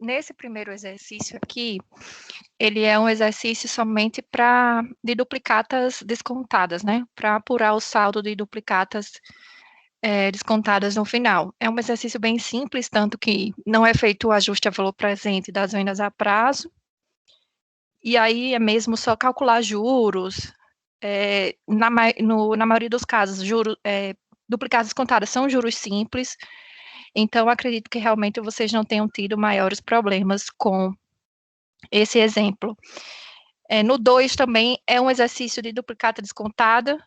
nesse primeiro exercício aqui, ele é um exercício somente de duplicatas descontadas, né? Para apurar o saldo de duplicatas descontadas no final. É um exercício bem simples, tanto que não é feito o ajuste a valor presente das vendas a prazo, e aí é mesmo só calcular juros. Na maioria dos casos, duplicatas descontadas são juros simples, então acredito que realmente vocês não tenham tido maiores problemas com esse exemplo. No 2 também é um exercício de duplicata descontada,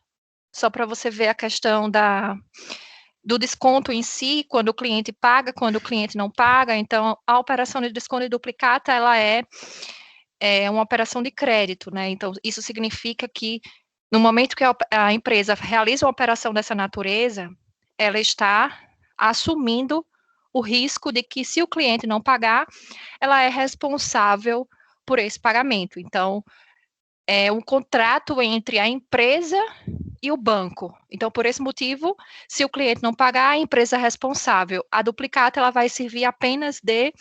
só para você ver a questão do desconto em si, quando o cliente paga, quando o cliente não paga. Então, a operação de desconto e duplicata, ela é uma operação de crédito, né? Então, isso significa que no momento que a empresa realiza uma operação dessa natureza, ela está assumindo o risco de que, se o cliente não pagar, ela é responsável por esse pagamento. Então, é um contrato entre a empresa e o banco. Então, por esse motivo, se o cliente não pagar, a empresa é responsável. A duplicata, ela vai servir apenas de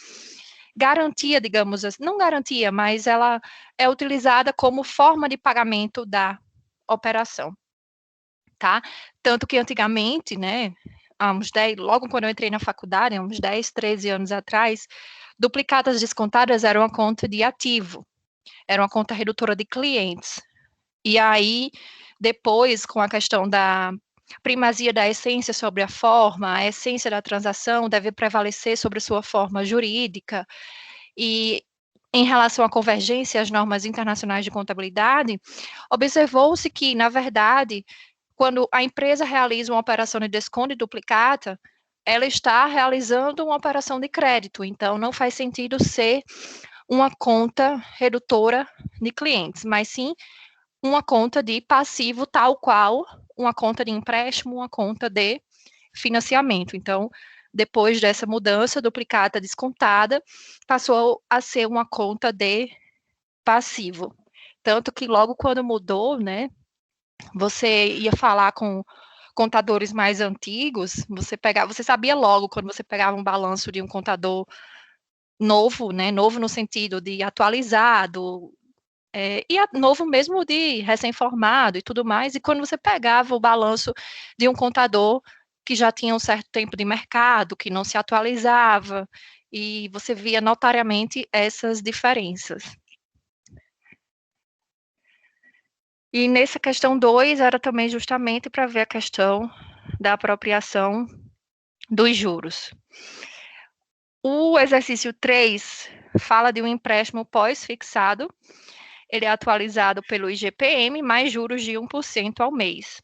garantia, digamos assim, não garantia, mas ela é utilizada como forma de pagamento da operação, tá? Tanto que antigamente, né, logo quando eu entrei na faculdade, há uns 10, 13 anos atrás, duplicatas descontadas eram uma conta de ativo, era uma conta redutora de clientes. E aí, depois, com a questão da primazia da essência sobre a forma, a essência da transação deve prevalecer sobre sua forma jurídica, e em relação à convergência às normas internacionais de contabilidade, observou-se que, na verdade, quando a empresa realiza uma operação de desconto e duplicata, ela está realizando uma operação de crédito, então não faz sentido ser uma conta redutora de clientes, mas sim uma conta de passivo, tal qual uma conta de empréstimo, uma conta de financiamento. Então, depois dessa mudança, duplicata descontada, passou a ser uma conta de passivo. Tanto que logo quando mudou, né, você ia falar com contadores mais antigos, você sabia logo quando você pegava um balanço de um contador novo, né, novo no sentido de atualizado, novo mesmo de recém-formado e tudo mais, e quando você pegava o balanço de um contador que já tinha um certo tempo de mercado, que não se atualizava, e você via notariamente essas diferenças. E nessa questão 2 era também justamente para ver a questão da apropriação dos juros. O exercício 3 fala de um empréstimo pós-fixado, ele é atualizado pelo IGPM, mais juros de 1% ao mês.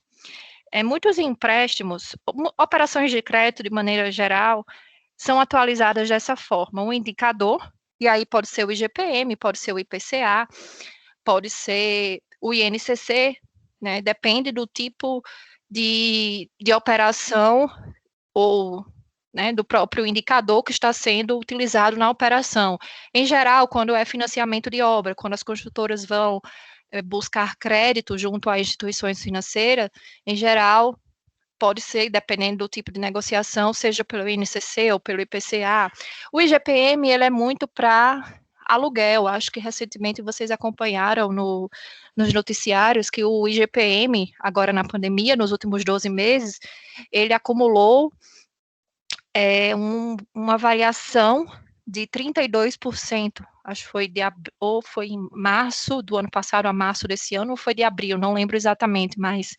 Muitos empréstimos, operações de crédito, de maneira geral, são atualizadas dessa forma. Um indicador, e aí pode ser o IGPM, pode ser o IPCA, pode ser o INCC, né? Depende do tipo de operação ou, né, do próprio indicador que está sendo utilizado na operação. Em geral, quando é financiamento de obra, quando as construtoras vão buscar crédito junto a instituições financeiras, em geral, pode ser, dependendo do tipo de negociação, seja pelo INCC ou pelo IPCA. O IGPM, ele é muito para aluguel. Acho que recentemente vocês acompanharam nos noticiários que o IGPM, agora na pandemia, nos últimos 12 meses, ele acumulou uma variação de 32%, acho que foi ou foi em março do ano passado a março desse ano, ou foi de abril, não lembro exatamente, mas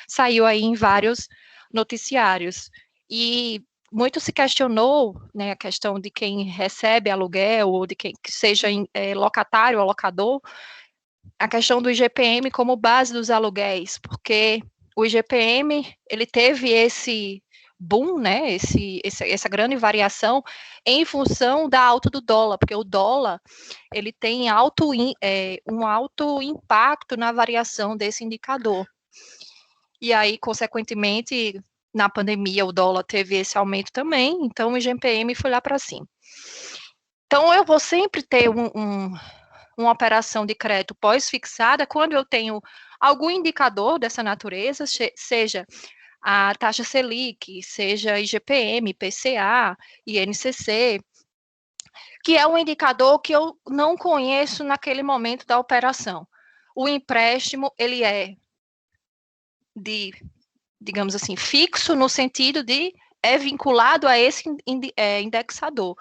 saiu aí em vários noticiários. E muito se questionou, né, a questão de quem recebe aluguel, ou de quem que seja locatário ou locador, a questão do IGPM como base dos aluguéis, porque o IGPM, ele teve esse boom, né, essa grande variação em função da alta do dólar, porque o dólar, ele tem um alto impacto na variação desse indicador. E aí, consequentemente, na pandemia, o dólar teve esse aumento também, então o IGPM foi lá para cima. Então, eu vou sempre ter uma operação de crédito pós-fixada quando eu tenho algum indicador dessa natureza, seja a taxa Selic, seja IGPM, IPCA, INCC, que é um indicador que eu não conheço naquele momento da operação. O empréstimo, ele é digamos assim, fixo no sentido de é vinculado a esse indexador.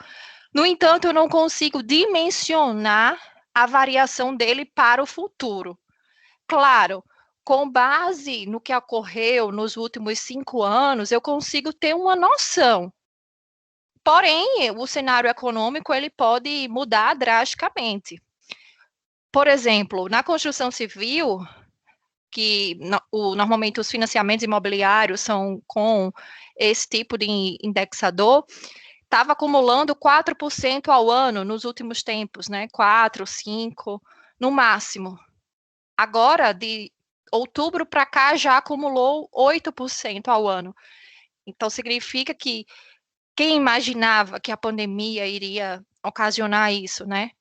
No entanto, eu não consigo dimensionar a variação dele para o futuro. Claro, com base no que ocorreu nos últimos 5 anos, eu consigo ter uma noção. Porém, o cenário econômico ele pode mudar drasticamente. Por exemplo, na construção civil, que normalmente os financiamentos imobiliários são com esse tipo de indexador, estava acumulando 4% ao ano nos últimos tempos, né? 4, 5, no máximo. Agora, de outubro para cá, já acumulou 8% ao ano. Então, significa que quem imaginava que a pandemia iria ocasionar isso, né?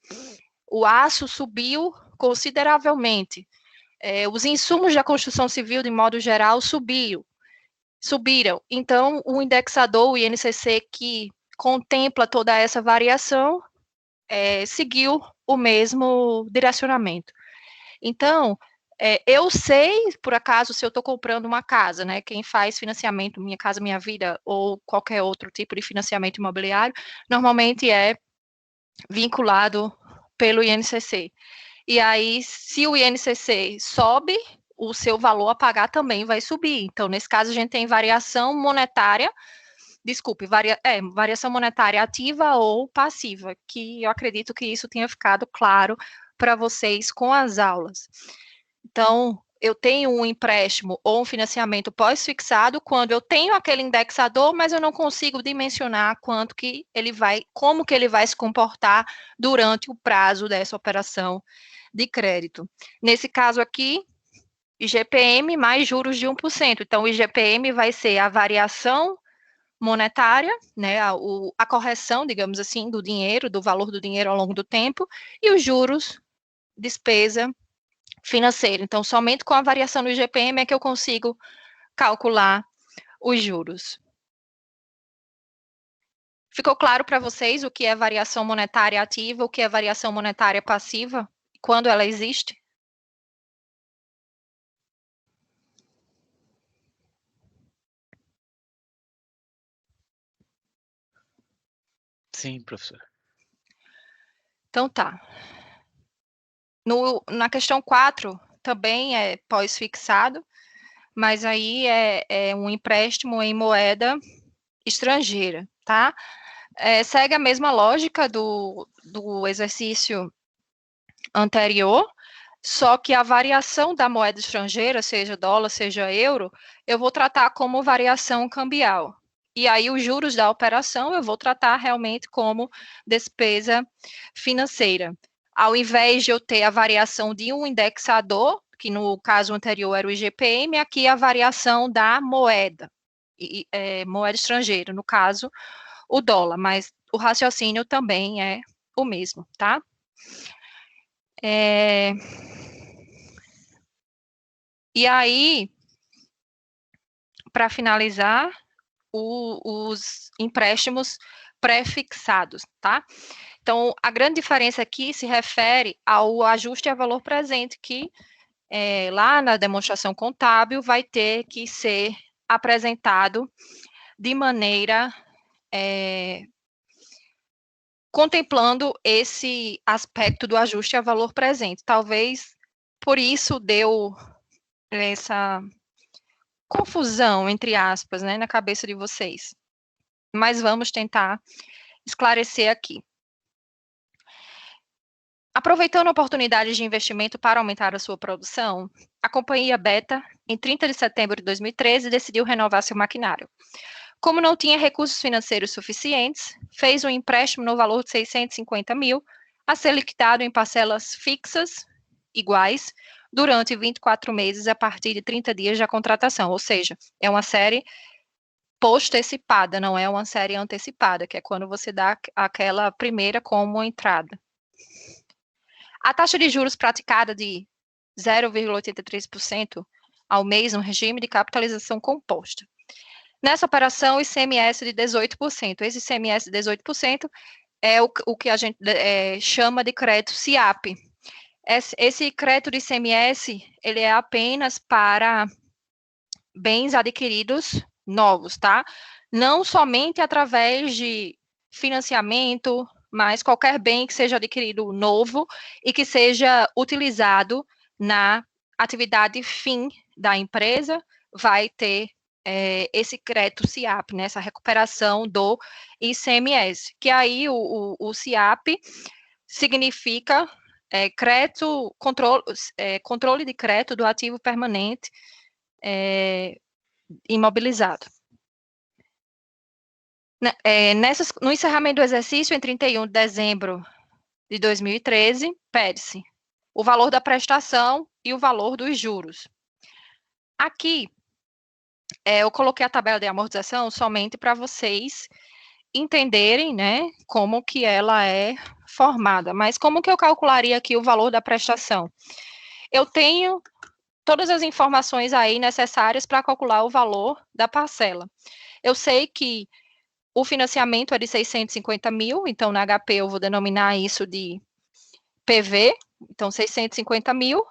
O aço subiu consideravelmente. Os insumos da construção civil, de modo geral, subiram. Então, o indexador, o INCC, que contempla toda essa variação, seguiu o mesmo direcionamento. Então, eu sei, por acaso, se eu estou comprando uma casa, né? Quem faz financiamento Minha Casa Minha Vida ou qualquer outro tipo de financiamento imobiliário, normalmente é vinculado pelo INCC. E aí, se o INCC sobe, o seu valor a pagar também vai subir. Então, nesse caso, a gente tem variação monetária, variação monetária ativa ou passiva, que eu acredito que isso tenha ficado claro para vocês com as aulas. Então, eu tenho um empréstimo ou um financiamento pós-fixado quando eu tenho aquele indexador, mas eu não consigo dimensionar quanto que ele vai, como que ele vai se comportar durante o prazo dessa operação de crédito. Nesse caso aqui, IGPM mais juros de 1%. Então, o IGPM vai ser a variação monetária, né, a correção, digamos assim, do dinheiro, do valor do dinheiro ao longo do tempo, e os juros, despesa financeira. Então, somente com a variação do IGPM é que eu consigo calcular os juros. Ficou claro para vocês o que é variação monetária ativa, o que é variação monetária passiva, quando ela existe? Sim, professor. Então tá. Na questão 4, também é pós-fixado, mas aí é um empréstimo em moeda estrangeira, tá? Segue a mesma lógica do exercício anterior, só que a variação da moeda estrangeira, seja dólar, seja euro, eu vou tratar como variação cambial. E aí, os juros da operação eu vou tratar realmente como despesa financeira. Ao invés de eu ter a variação de um indexador, que no caso anterior era o IGPM, aqui a variação da moeda, moeda estrangeira, no caso, o dólar, mas o raciocínio também é o mesmo, tá? E aí, para finalizar, os empréstimos pré-fixados, tá? Então, a grande diferença aqui se refere ao ajuste a valor presente, que lá na demonstração contábil vai ter que ser apresentado de maneira contemplando esse aspecto do ajuste a valor presente. Talvez por isso deu essa confusão, entre aspas, né, na cabeça de vocês. Mas vamos tentar esclarecer aqui. Aproveitando oportunidades de investimento para aumentar a sua produção, a companhia Beta, em 30 de setembro de 2013, decidiu renovar seu maquinário. Como não tinha recursos financeiros suficientes, fez um empréstimo no valor de 650 mil, a ser liquidado em parcelas fixas, iguais, durante 24 meses a partir de 30 dias da contratação, ou seja, é uma série postecipada, não é uma série antecipada, que é quando você dá aquela primeira como entrada. A taxa de juros praticada de 0,83% ao mês no regime de capitalização composta. Nessa operação, o ICMS de 18%. Esse ICMS de 18% é o que a gente chama de crédito SIAP. Esse crédito de ICMS, ele é apenas para bens adquiridos novos, tá? Não somente através de financiamento, mas qualquer bem que seja adquirido novo e que seja utilizado na atividade fim da empresa, vai ter esse crédito SIAP, né, essa recuperação do ICMS, que aí o SIAP significa crédito, controle de crédito do ativo permanente imobilizado. No encerramento do exercício, em 31 de dezembro de 2013, pede-se o valor da prestação e o valor dos juros. Aqui, eu coloquei a tabela de amortização somente para vocês entenderem, né, como que ela é formada. Mas como que eu calcularia aqui o valor da prestação? Eu tenho todas as informações aí necessárias para calcular o valor da parcela. Eu sei que o financiamento é de 650 mil, então na HP eu vou denominar isso de PV, então 650 mil,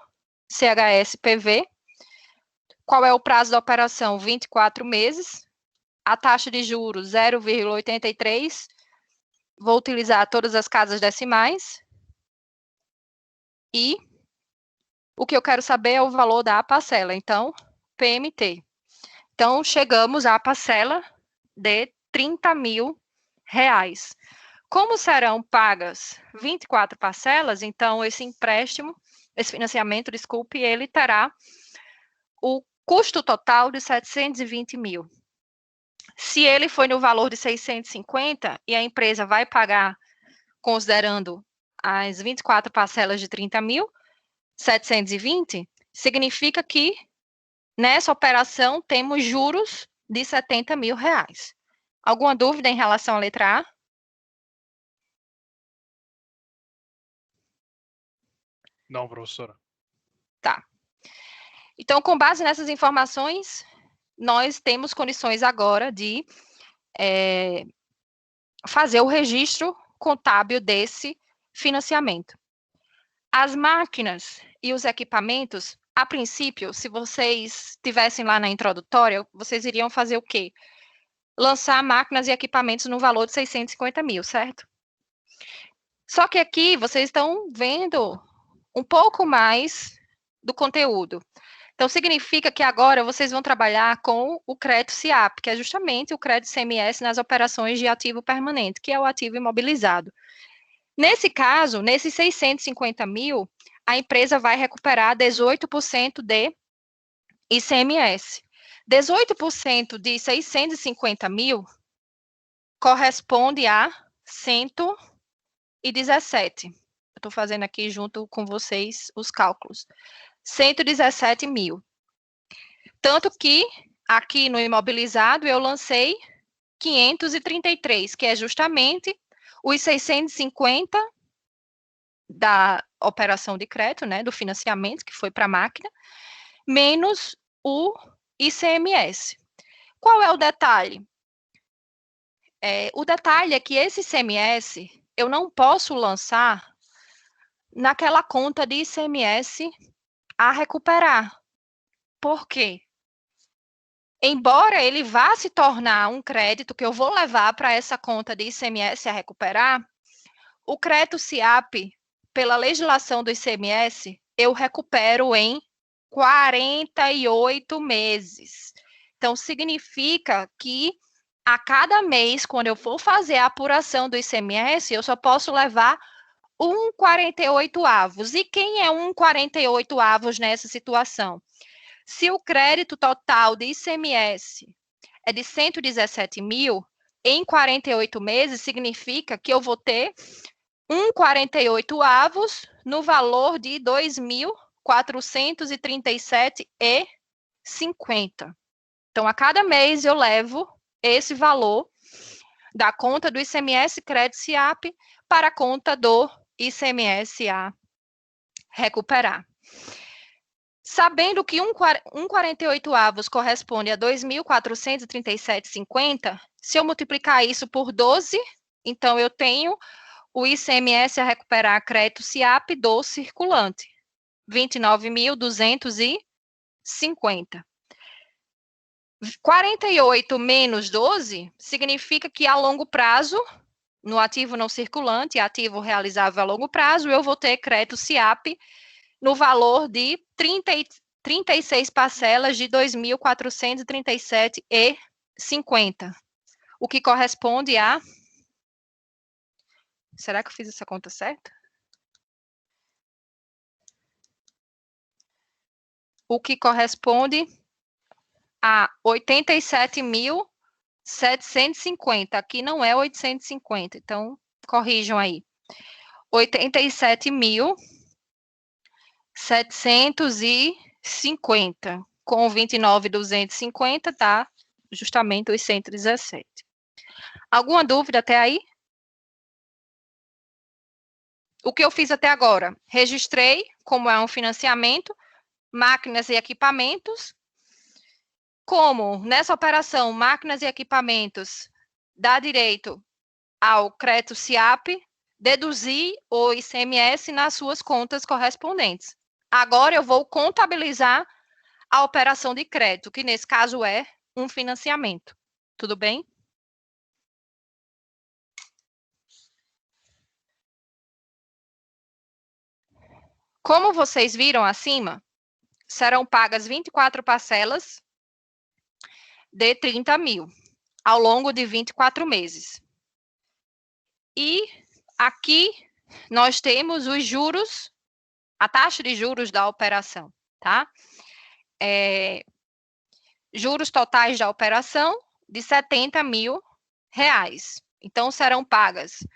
CHS PV. Qual é o prazo da operação? 24 meses. A taxa de juros 0,83. Vou utilizar todas as casas decimais. E o que eu quero saber é o valor da parcela, então PMT. Então chegamos à parcela de 30 mil reais. Como serão pagas 24 parcelas, então esse empréstimo, esse financiamento, desculpe, ele terá o custo total de 720 mil. Se ele foi no valor de 650 e a empresa vai pagar, considerando as 24 parcelas de 30 mil, 720, significa que nessa operação temos juros de 70 mil reais. Alguma dúvida em relação à letra A? Não, professora. Tá. Então, com base nessas informações, nós temos condições agora de fazer o registro contábil desse financiamento. As máquinas e os equipamentos, a princípio, se vocês estivessem lá na introdutória, vocês iriam fazer o quê? Lançar máquinas e equipamentos no valor de 650 mil, certo? Só que aqui vocês estão vendo um pouco mais do conteúdo. Então, significa que agora vocês vão trabalhar com o crédito SIAP, que é justamente o crédito CMS nas operações de ativo permanente, que é o ativo imobilizado. Nesse caso, nesses 650 mil, a empresa vai recuperar 18% de ICMS. 18% de 650 mil corresponde a 117. Eu estou fazendo aqui junto com vocês os cálculos. 117 mil. Tanto que aqui no imobilizado eu lancei 533, que é justamente os 650 da operação de crédito, né, do financiamento que foi para a máquina, menos o ICMS. Qual é o detalhe? O detalhe é que esse ICMS eu não posso lançar naquela conta de ICMS a recuperar. Por quê? Embora ele vá se tornar um crédito que eu vou levar para essa conta de ICMS a recuperar, o crédito SIAP, pela legislação do ICMS, eu recupero em 48 meses. Então, significa que a cada mês, quando eu for fazer a apuração do ICMS, eu só posso levar 1,48avos. E quem é 1,48avos nessa situação? Se o crédito total de ICMS é de 117 mil, em 48 meses, significa que eu vou ter 1,48avos no valor de 2.437,50. Então, a cada mês eu levo esse valor da conta do ICMS crédito SIAP para a conta do ICMS a recuperar. Sabendo que 1,48avos corresponde a 2.437,50, se eu multiplicar isso por 12 Então, eu tenho o ICMS a recuperar crédito SIAP do circulante, 29.250. 48 menos 12 significa que a longo prazo, no ativo não circulante, ativo realizável a longo prazo, eu vou ter crédito SIAP no valor de 36 parcelas de 2.437,50, o que corresponde a... Será que eu fiz essa conta certa? O que corresponde a 87.750. Aqui não é 850, então corrijam aí. 87.750 com 29.250 dá justamente os 117. Alguma dúvida até aí? O que eu fiz até agora? Registrei, como é um financiamento, máquinas e equipamentos. Como nessa operação, máquinas e equipamentos dá direito ao crédito SIAP, deduzir o ICMS nas suas contas correspondentes. Agora eu vou contabilizar a operação de crédito, que nesse caso é um financiamento. Tudo bem? Como vocês viram acima, serão pagas 24 parcelas de 30 mil, ao longo de 24 meses. E aqui nós temos os juros, a taxa de juros da operação, tá? Juros totais da operação de R$70 mil. Então, serão pagas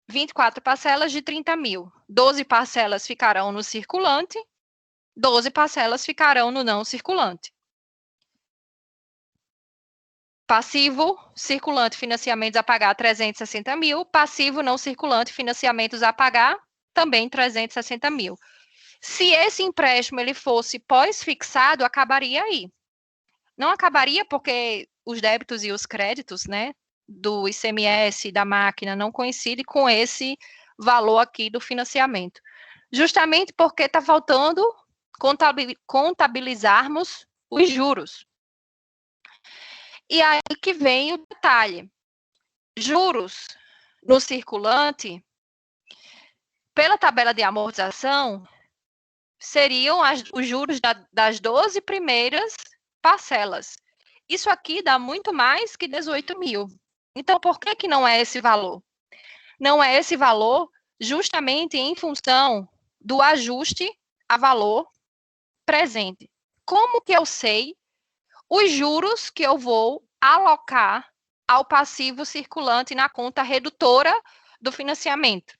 24 parcelas de 30 mil. 12 parcelas ficarão no circulante, 12 parcelas ficarão no não circulante. Passivo, circulante, financiamentos a pagar 360 mil. Passivo, não circulante, financiamentos a pagar também 360 mil. Se esse empréstimo ele fosse pós-fixado, acabaria aí. Não acabaria porque os débitos e os créditos, né, do ICMS da máquina não coincidem com esse valor aqui do financiamento. Justamente porque está faltando contabilizarmos os juros. E aí que vem o detalhe. Juros no circulante, pela tabela de amortização, seriam os juros das 12 primeiras parcelas. Isso aqui dá muito mais que 18 mil. Então, por que não é esse valor? Não é esse valor justamente em função do ajuste a valor presente. Como que eu sei os juros que eu vou alocar ao passivo circulante na conta redutora do financiamento?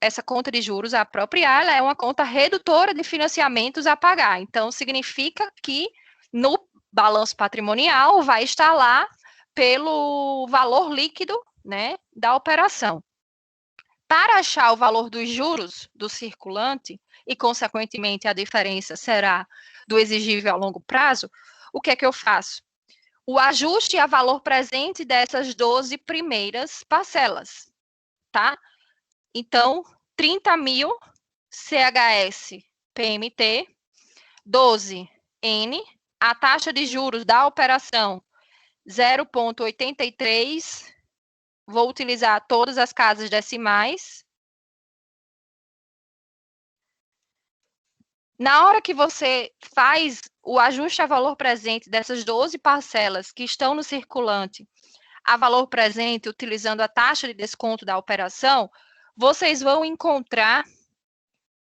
Essa conta de juros a apropriar, ela é uma conta redutora de financiamentos a pagar. Então, significa que no balanço patrimonial vai estar lá pelo valor líquido, né, da operação. Para achar o valor dos juros do circulante, e, consequentemente, a diferença será do exigível a longo prazo, o que é que eu faço? O ajuste a valor presente dessas 12 primeiras parcelas, tá? Então, 30 mil CHS PMT, 12 N, a taxa de juros da operação 0,83, vou utilizar todas as casas decimais. Na hora que você faz o ajuste a valor presente dessas 12 parcelas que estão no circulante a valor presente, utilizando a taxa de desconto da operação, vocês vão encontrar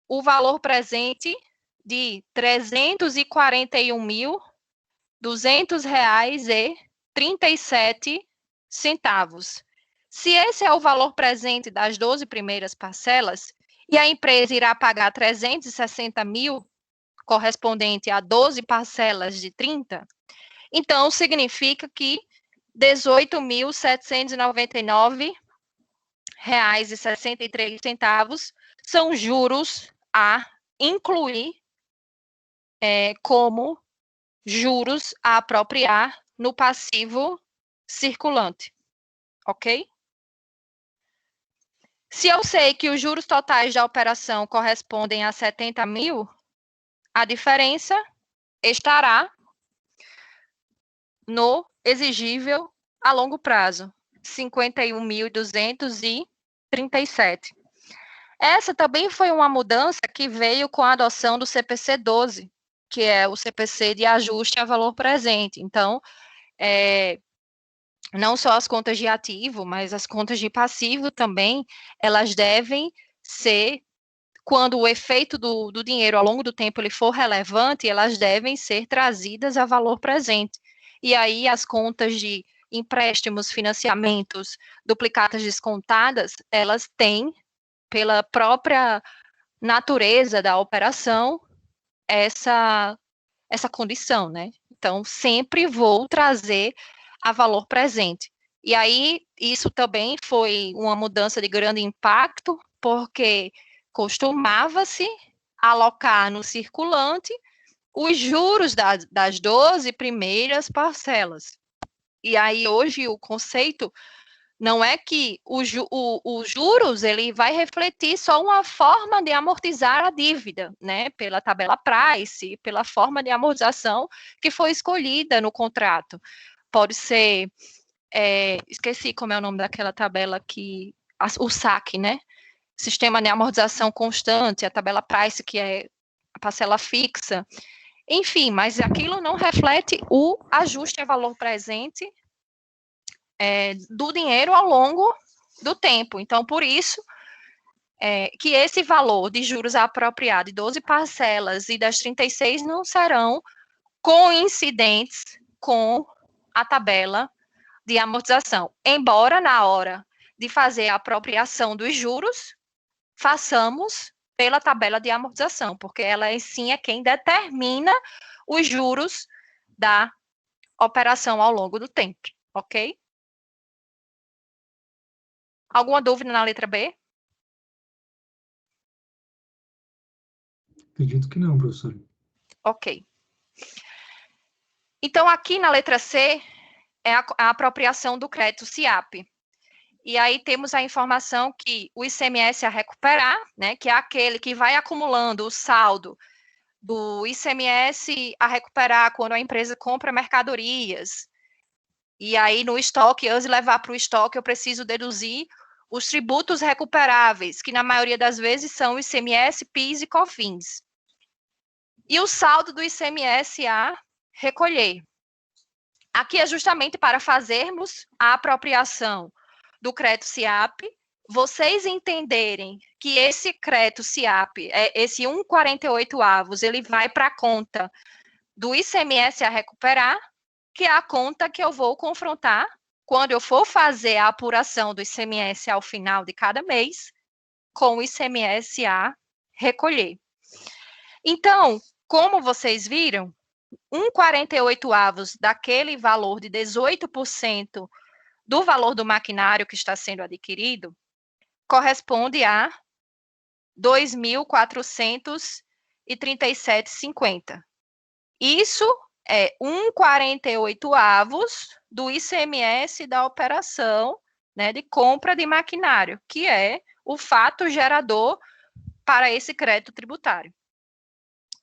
o valor presente de R$ 341.200,37. Se esse é o valor presente das 12 primeiras parcelas, e a empresa irá pagar 360 mil, correspondente a 12 parcelas de 30, então significa que R$ 18.799,63 são juros a incluir como juros a apropriar no passivo circulante, ok? Se eu sei que os juros totais da operação correspondem a 70 mil, a diferença estará no exigível a longo prazo, 51.237. Essa também foi uma mudança que veio com a adoção do CPC 12, que é o CPC de ajuste a valor presente. Então, não só as contas de ativo, mas as contas de passivo também, elas devem ser, quando o efeito do dinheiro ao longo do tempo ele for relevante, elas devem ser trazidas a valor presente. E aí as contas de empréstimos, financiamentos, duplicatas descontadas, elas têm, pela própria natureza da operação, essa condição, né? Então, sempre vou trazer a valor presente. E aí, isso também foi uma mudança de grande impacto, porque costumava-se alocar no circulante os juros das 12 primeiras parcelas. E aí, hoje, o conceito não é que os juros ele vai refletir só uma forma de amortizar a dívida, né? Pela tabela price, pela forma de amortização que foi escolhida no contrato. Pode ser, esqueci como é o nome daquela tabela que o SAC, né? Sistema de amortização constante, a tabela price, que é a parcela fixa. Enfim, mas aquilo não reflete o ajuste a valor presente do dinheiro ao longo do tempo. Então, por isso, que esse valor de juros apropriado de 12 parcelas e das 36 não serão coincidentes com a tabela de amortização. Embora, na hora de fazer a apropriação dos juros, façamos pela tabela de amortização, porque ela, sim, é quem determina os juros da operação ao longo do tempo, ok? Alguma dúvida na letra B? Acredito que não, professor. Ok. Então, aqui na letra C, é a apropriação do crédito SIAP. E aí temos a informação que o ICMS a recuperar, né, que é aquele que vai acumulando o saldo do ICMS a recuperar quando a empresa compra mercadorias. E aí, no estoque, antes de levar para o estoque, eu preciso deduzir os tributos recuperáveis, que na maioria das vezes são ICMS, PIS e COFINS. E o saldo do ICMS a recolher. Aqui é justamente para fazermos a apropriação do crédito SIAP, vocês entenderem que esse crédito SIAP, esse 1,48 avos, ele vai para a conta do ICMS a recuperar, que é a conta que eu vou confrontar quando eu for fazer a apuração do ICMS ao final de cada mês, com o ICMS a recolher. Então, como vocês viram, 1,48 avos daquele valor de 18% do valor do maquinário que está sendo adquirido corresponde a 2.437,50. Isso é 1,48 avos do ICMS da operação, né, de compra de maquinário, que é o fato gerador para esse crédito tributário.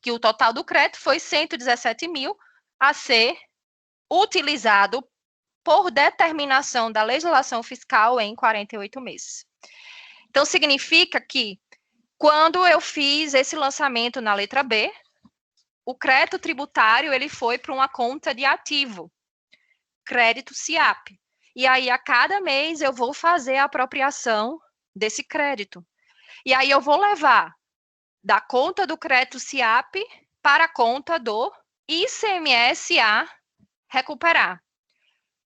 Que o total do crédito foi 117 mil a ser utilizado por determinação da legislação fiscal em 48 meses. Então, significa que, quando eu fiz esse lançamento na letra B, o crédito tributário ele foi para uma conta de ativo, crédito SIAP. E aí, a cada mês, eu vou fazer a apropriação desse crédito. E aí, eu vou levar da conta do crédito SIAP para a conta do ICMS a recuperar.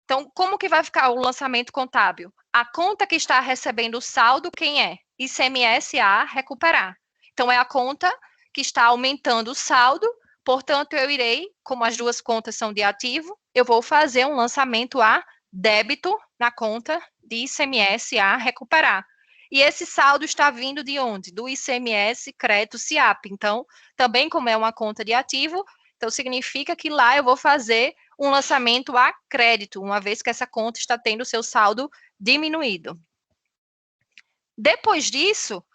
Então, como que vai ficar o lançamento contábil? A conta que está recebendo o saldo, quem é? ICMS a recuperar. Então, é a conta que está aumentando o saldo, portanto, eu irei, como as duas contas são de ativo, eu vou fazer um lançamento a débito na conta de ICMS a recuperar. E esse saldo está vindo de onde? Do ICMS crédito SIAP. Então, também como é uma conta de ativo, Então, significa que lá eu vou fazer um lançamento a crédito, uma vez que essa conta está tendo seu saldo diminuído. Depois disso,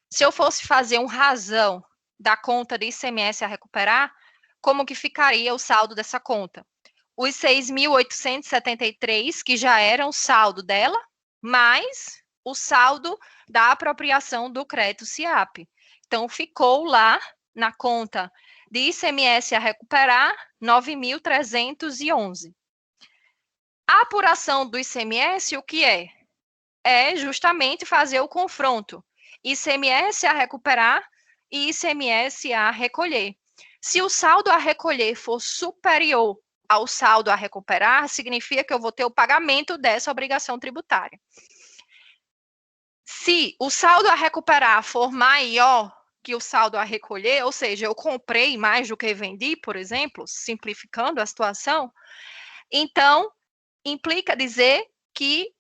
se eu fosse fazer um razão da conta de ICMS a recuperar, como que ficaria o saldo dessa conta? Os 6.873, que já eram o saldo dela, mais o saldo da apropriação do crédito SIAP. Então, ficou lá na conta de ICMS a recuperar, 9.311. A apuração do ICMS, o que é? É justamente fazer o confronto. ICMS a recuperar e ICMS a recolher. Se o saldo a recolher for superior ao saldo a recuperar, significa que eu vou ter o pagamento dessa obrigação tributária. Se o saldo a recuperar for maior que o saldo a recolher, ou seja, eu comprei mais do que vendi, por exemplo, simplificando a situação, então implica dizer que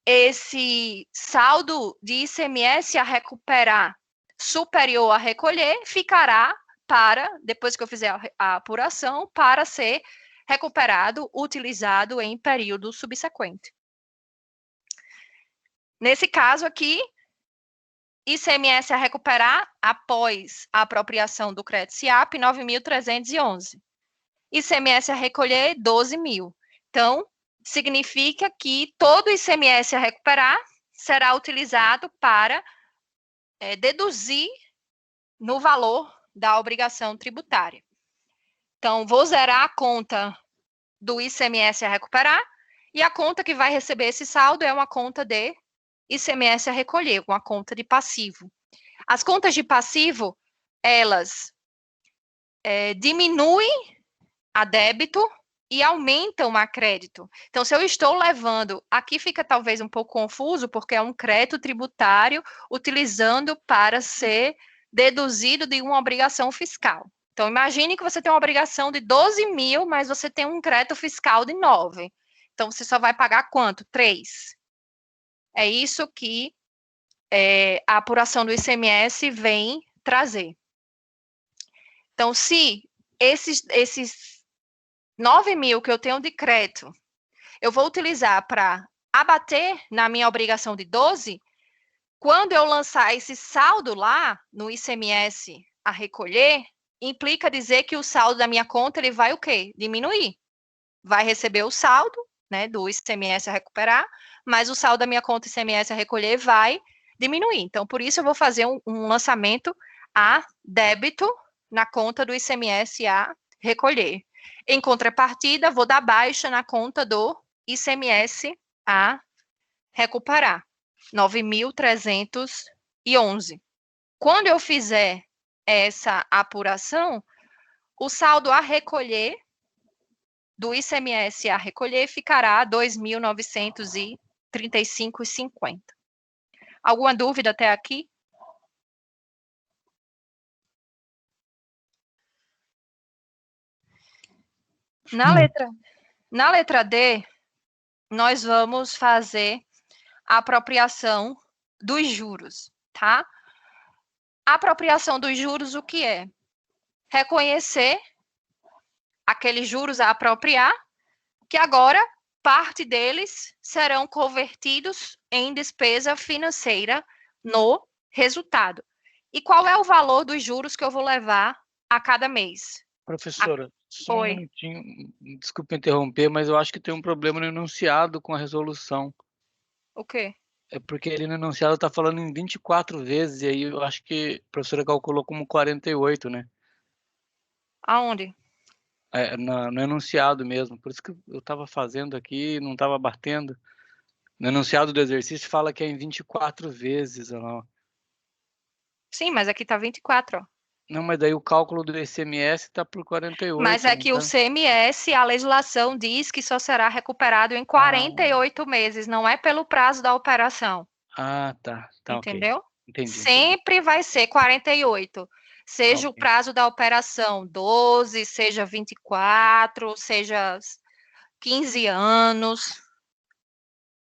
esse saldo de ICMS a recuperar superior a recolher ficará para, depois que eu fizer a apuração, para ser recuperado, utilizado em período subsequente. Nesse caso aqui, ICMS a recuperar após a apropriação do crédito SIAP, 9.311. ICMS a recolher, 12.000. Então, significa que todo o ICMS a recuperar será utilizado para deduzir no valor da obrigação tributária. Então, vou zerar a conta do ICMS a recuperar e a conta que vai receber esse saldo é uma conta de ICMS a recolher, uma conta de passivo. As contas de passivo, elas diminuem a débito e aumentam a crédito. Então, se eu estou levando, aqui fica talvez um pouco confuso, porque é um crédito tributário utilizando para ser deduzido de uma obrigação fiscal. Então, imagine que você tem uma obrigação de 12.000, mas você tem um crédito fiscal de 9. Então, você só vai pagar quanto? 3. É isso que a apuração do ICMS vem trazer. Então, se esses 9.000 que eu tenho de crédito, eu vou utilizar para abater na minha obrigação de 12, quando eu lançar esse saldo lá no ICMS a recolher, implica dizer que o saldo da minha conta ele vai o quê? Diminuir. Vai receber o saldo, né, do ICMS a recuperar, mas o saldo da minha conta ICMS a recolher vai diminuir. Então, por isso eu vou fazer um lançamento a débito na conta do ICMS a recolher. Em contrapartida, vou dar baixa na conta do ICMS a recuperar, 9.311. Quando eu fizer essa apuração, o saldo a recolher do ICMS a recolher ficará 2.935,50. Alguma dúvida até aqui? Na letra D, nós vamos fazer a apropriação dos juros, tá? A apropriação dos juros, o que é? Reconhecer aqueles juros a apropriar, que agora parte deles serão convertidos em despesa financeira no resultado. E qual é o valor dos juros que eu vou levar a cada mês? Professora, só um Oi. minutinho, desculpa interromper, mas eu acho que tem um problema no enunciado com a resolução. O quê? É porque ele no enunciado está falando em 24 vezes, e aí eu acho que a professora calculou como 48, né? Aonde? No enunciado mesmo. Por isso que eu estava fazendo aqui e não estava batendo. No enunciado do exercício fala que é em 24 vezes. Ó. Sim, mas aqui tá 24, ó. Não, mas daí o cálculo do ICMS está por 48. Mas é que o CMS, a legislação diz que só será recuperado em 48 meses, não é pelo prazo da operação. Ah, tá. Entendeu? Ok. Entendi. Sempre vai ser 48. Seja o prazo da operação 12, seja 24, seja 15 anos.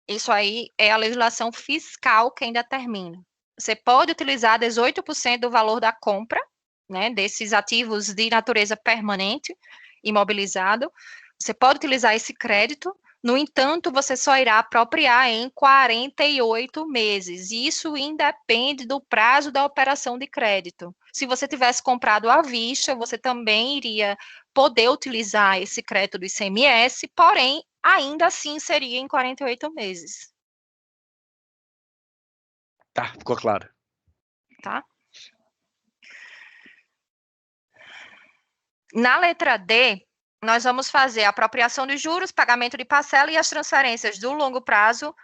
Isso aí é a legislação fiscal quem determina. Você pode utilizar 18% do valor da compra, né, desses ativos de natureza permanente, imobilizado, você pode utilizar esse crédito. No entanto, você só irá apropriar em 48 meses. Isso independe do prazo da operação de crédito. Se você tivesse comprado à vista, você também iria poder utilizar esse crédito do ICMS, porém, ainda assim seria em 48 meses. Tá, ficou claro. Tá? Na letra D, nós vamos fazer a apropriação de juros, pagamento de parcela e as transferências do longo prazo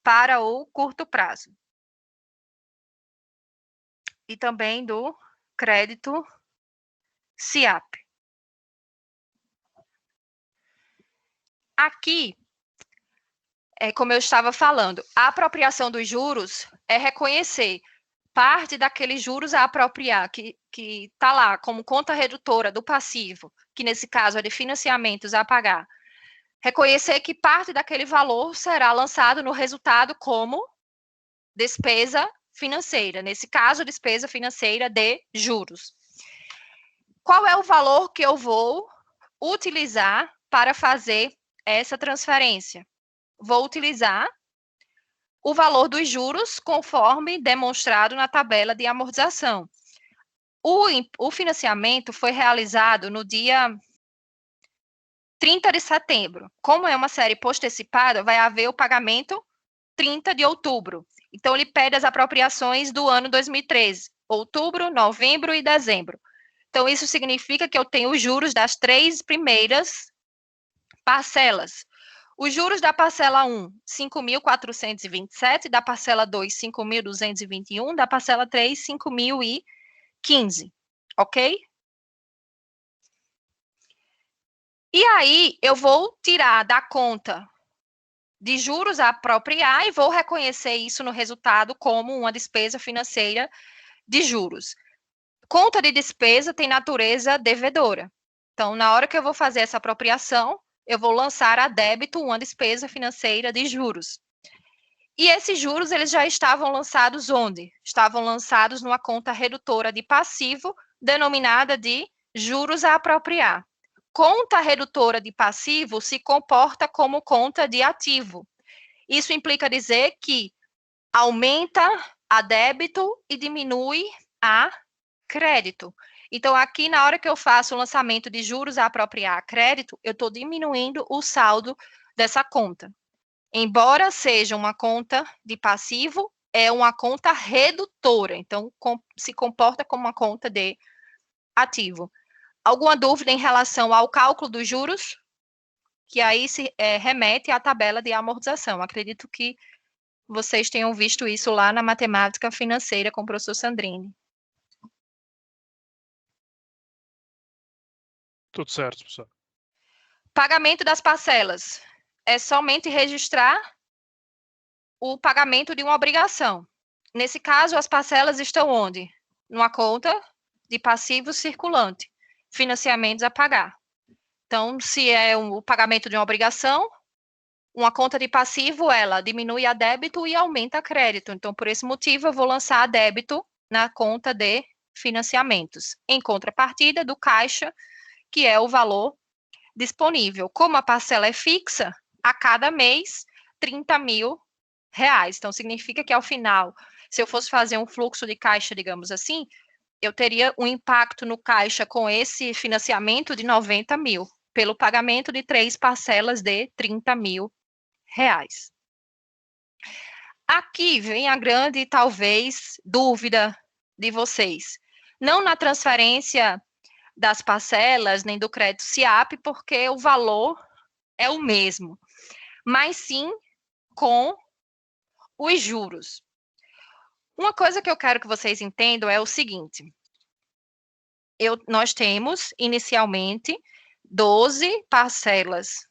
para o curto prazo. E também do crédito SIAP. Aqui, como eu estava falando, a apropriação dos juros é reconhecer parte daqueles juros a apropriar, que está lá como conta redutora do passivo, que nesse caso é de financiamentos a pagar. Reconhecer que parte daquele valor será lançado no resultado como despesa financeira, nesse caso, despesa financeira de juros. Qual é o valor que eu vou utilizar para fazer essa transferência? Vou utilizar o valor dos juros conforme demonstrado na tabela de amortização. O financiamento foi realizado no dia 30 de setembro. Como é uma série postecipada, vai haver o pagamento 30 de outubro. Então, ele pede as apropriações do ano 2013, outubro, novembro e dezembro. Então, isso significa que eu tenho os juros das 3 primeiras parcelas. Os juros da parcela 1, 5.427, da parcela 2, 5.221, da parcela 3, 5.015, ok? E aí, eu vou tirar da conta de juros a apropriar e vou reconhecer isso no resultado como uma despesa financeira de juros. Conta de despesa tem natureza devedora. Então, na hora que eu vou fazer essa apropriação, eu vou lançar a débito uma despesa financeira de juros. E esses juros, eles já estavam lançados onde? Estavam lançados numa conta redutora de passivo, denominada de juros a apropriar. Conta redutora de passivo se comporta como conta de ativo. Isso implica dizer que aumenta a débito e diminui a crédito. Então, aqui, na hora que eu faço o lançamento de juros a apropriar a crédito, eu estou diminuindo o saldo dessa conta. Embora seja uma conta de passivo, é uma conta redutora. Então, se comporta como uma conta de ativo. Alguma dúvida em relação ao cálculo dos juros? Que aí se remete à tabela de amortização. Acredito que vocês tenham visto isso lá na matemática financeira com o professor Sandrini. Tudo certo, professor. Pagamento das parcelas. É somente registrar o pagamento de uma obrigação. Nesse caso, as parcelas estão onde? Numa conta de passivo circulante. Financiamentos a pagar. Então, se é o pagamento de uma obrigação, uma conta de passivo, ela diminui a débito e aumenta a crédito. Então, por esse motivo, eu vou lançar a débito na conta de financiamentos, em contrapartida do caixa, que é o valor disponível. Como a parcela é fixa, a cada mês, R$30.000. Então, significa que ao final, se eu fosse fazer um fluxo de caixa, digamos assim, eu teria um impacto no caixa com esse financiamento de R$90.000, pelo pagamento de 3 parcelas de R$30.000. Aqui vem a grande, talvez, dúvida de vocês. Não na transferência das parcelas, nem do crédito SIAP, porque o valor é o mesmo, mas sim com os juros. Uma coisa que eu quero que vocês entendam é o seguinte: nós temos, inicialmente, 12 parcelas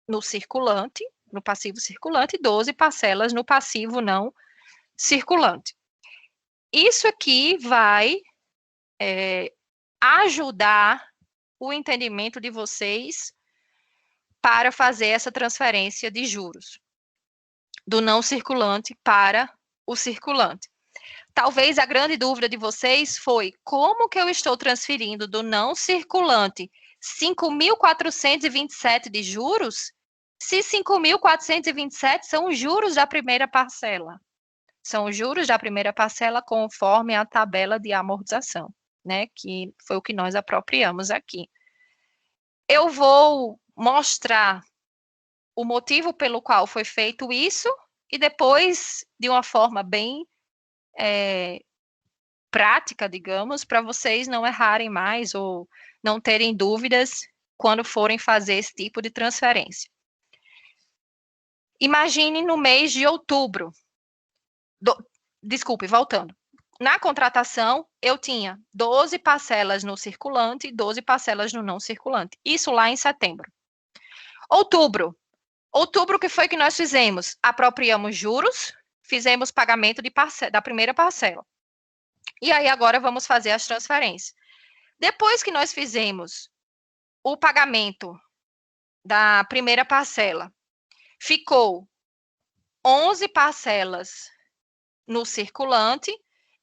no circulante, no passivo circulante, e 12 parcelas no passivo não circulante. Isso aqui vai ajudar o entendimento de vocês para fazer essa transferência de juros do não circulante para o circulante. talvez a grande dúvida de vocês foi como que eu estou transferindo do não circulante 5.427 de juros, se 5.427 são os juros da primeira parcela. São os juros da primeira parcela conforme a tabela de amortização, né? Que foi o que nós apropriamos aqui. Eu vou mostrar o motivo pelo qual foi feito isso e depois, de uma forma bem prática, digamos, para vocês não errarem mais ou não terem dúvidas quando forem fazer esse tipo de transferência. Imagine no mês de outubro. Desculpe, voltando. Na contratação, eu tinha 12 parcelas no circulante e 12 parcelas no não circulante. Isso lá em setembro. Outubro. Outubro, o que foi que nós fizemos? Apropriamos juros, fizemos pagamento da primeira parcela. E aí agora vamos fazer as transferências. Depois que nós fizemos o pagamento da primeira parcela, ficou 11 parcelas no circulante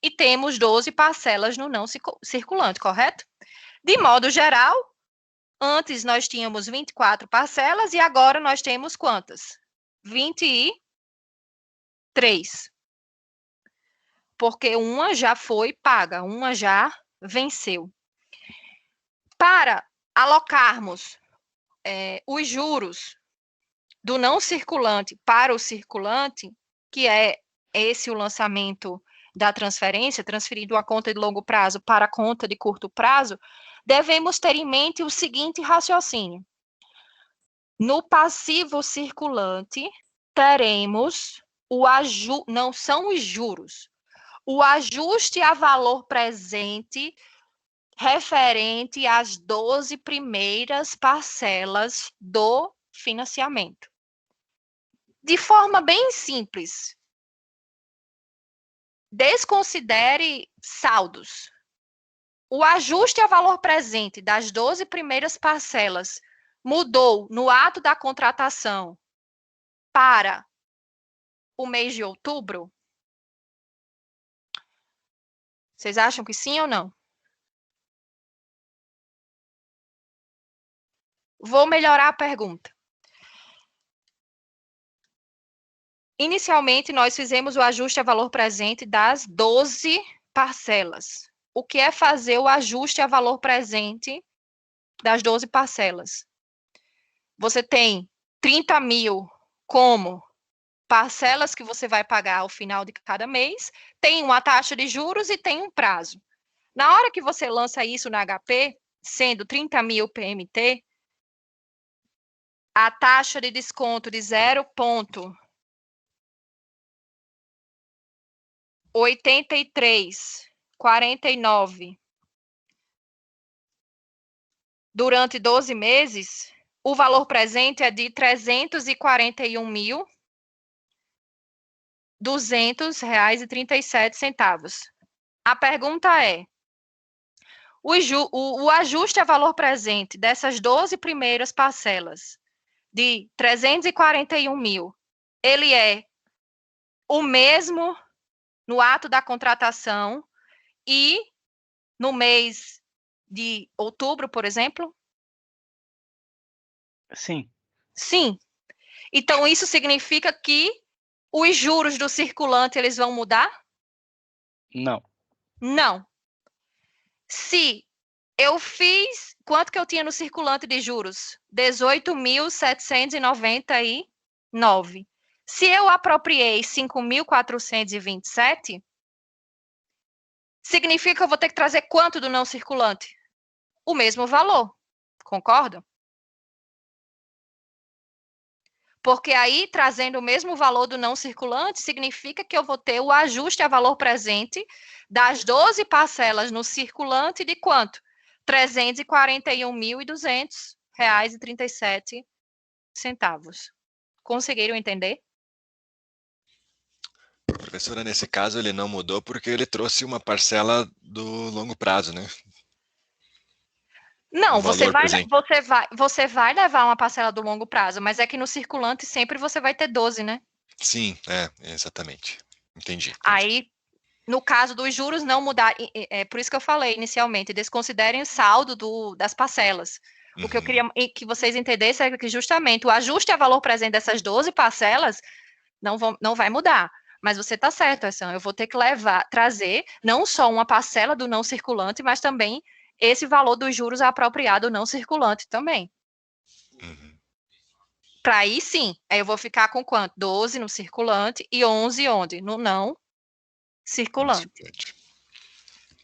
e temos 12 parcelas no não circulante, correto? De modo geral, antes nós tínhamos 24 parcelas e agora nós temos quantas? 23. Porque uma já foi paga, uma já venceu. Para alocarmos os juros do não circulante para o circulante, que é esse o lançamento da transferência, transferido a conta de longo prazo para a conta de curto prazo, devemos ter em mente o seguinte raciocínio. No passivo circulante, teremos não são os juros, o ajuste a valor presente referente às 12 primeiras parcelas do financiamento. De forma bem simples, desconsidere saldos. O ajuste a valor presente das 12 primeiras parcelas mudou no ato da contratação para o mês de outubro? Vocês acham que sim ou não? Vou melhorar a pergunta. Inicialmente, nós fizemos o ajuste a valor presente das 12 parcelas. O que é fazer o ajuste a valor presente das 12 parcelas? Você tem 30 mil como parcelas que você vai pagar ao final de cada mês, tem uma taxa de juros e tem um prazo. Na hora que você lança isso na HP, sendo 30 mil PMT, a taxa de desconto de 0,8349 durante 12 meses, o valor presente é de R$ 341.200,37. A pergunta é, o ajuste a valor presente dessas 12 primeiras parcelas de 341 mil, ele é o mesmo no ato da contratação e no mês de outubro, por exemplo? Sim. Sim. Então, isso significa que os juros do circulante, eles vão mudar? Não. Não. Se eu fiz... Quanto que eu tinha no circulante de juros? 18.799. Se eu apropriei 5.427, significa que eu vou ter que trazer quanto do não circulante? O mesmo valor. Concordam? Porque aí, trazendo o mesmo valor do não circulante, significa que eu vou ter o ajuste a valor presente das 12 parcelas no circulante de quanto? R$ 341.200,37. Conseguiram entender? Professora, nesse caso ele não mudou porque ele trouxe uma parcela do longo prazo, né? Não, você vai levar uma parcela do longo prazo, mas é que no circulante sempre você vai ter 12, né? Sim, exatamente. Entendi. Aí, no caso dos juros não mudar, é por isso que eu falei inicialmente, desconsiderem o saldo das parcelas. O que eu queria que vocês entendessem é que justamente o ajuste a valor presente dessas 12 parcelas não vai mudar. Mas você está certo, Essan, eu vou ter que trazer não só uma parcela do não circulante, mas também esse valor dos juros apropriado não circulante também. Para aí sim, aí eu vou ficar com quanto? 12 no circulante e 11 onde? No não circulante.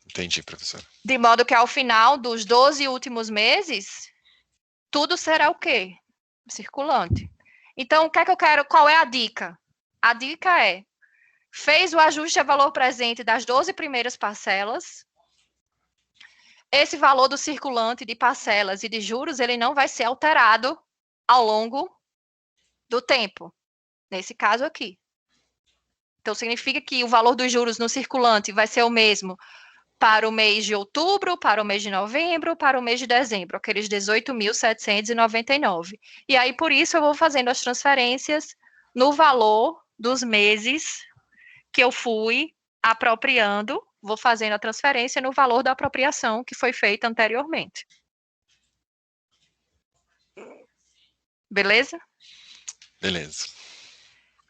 Entendi, professor. De modo que ao final dos 12 últimos meses, tudo será o quê? Circulante. Então, o que é que eu quero? Qual é a dica? A dica é, fez o ajuste a valor presente das 12 primeiras parcelas, esse valor do circulante de parcelas e de juros, ele não vai ser alterado ao longo do tempo, nesse caso aqui. Então, significa que o valor dos juros no circulante vai ser o mesmo para o mês de outubro, para o mês de novembro, para o mês de dezembro, aqueles 18.799. E aí, por isso, eu vou fazendo as transferências no valor dos meses que eu fui apropriando, vou fazendo a transferência no valor da apropriação que foi feita anteriormente. Beleza? Beleza.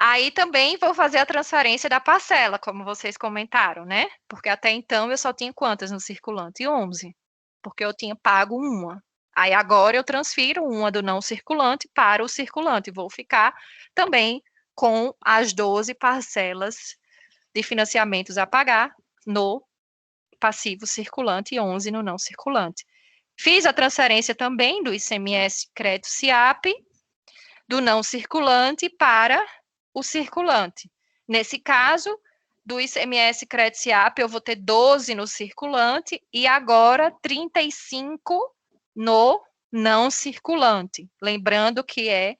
Aí também vou fazer a transferência da parcela, como vocês comentaram, né? Porque até então eu só tinha quantas no circulante? 11. Porque eu tinha pago uma. Aí agora eu transfiro uma do não circulante para o circulante. Vou ficar também com as 12 parcelas de financiamentos a pagar no passivo circulante e 11 no não circulante. Fiz a transferência também do ICMS crédito SIAP, do não circulante para o circulante. Nesse caso, do ICMS crédito SIAP, eu vou ter 12 no circulante e agora 35 no não circulante. Lembrando que é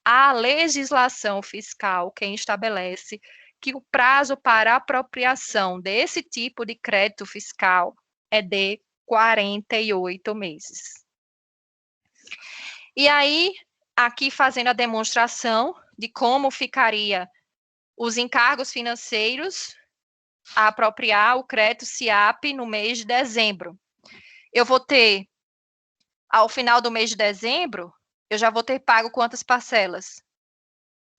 a legislação fiscal quem estabelece que o prazo para apropriação desse tipo de crédito fiscal é de 48 meses. E aí, aqui fazendo a demonstração de como ficaria os encargos financeiros a apropriar o crédito SIAP no mês de dezembro. Eu vou ter, ao final do mês de dezembro, eu já vou ter pago quantas parcelas?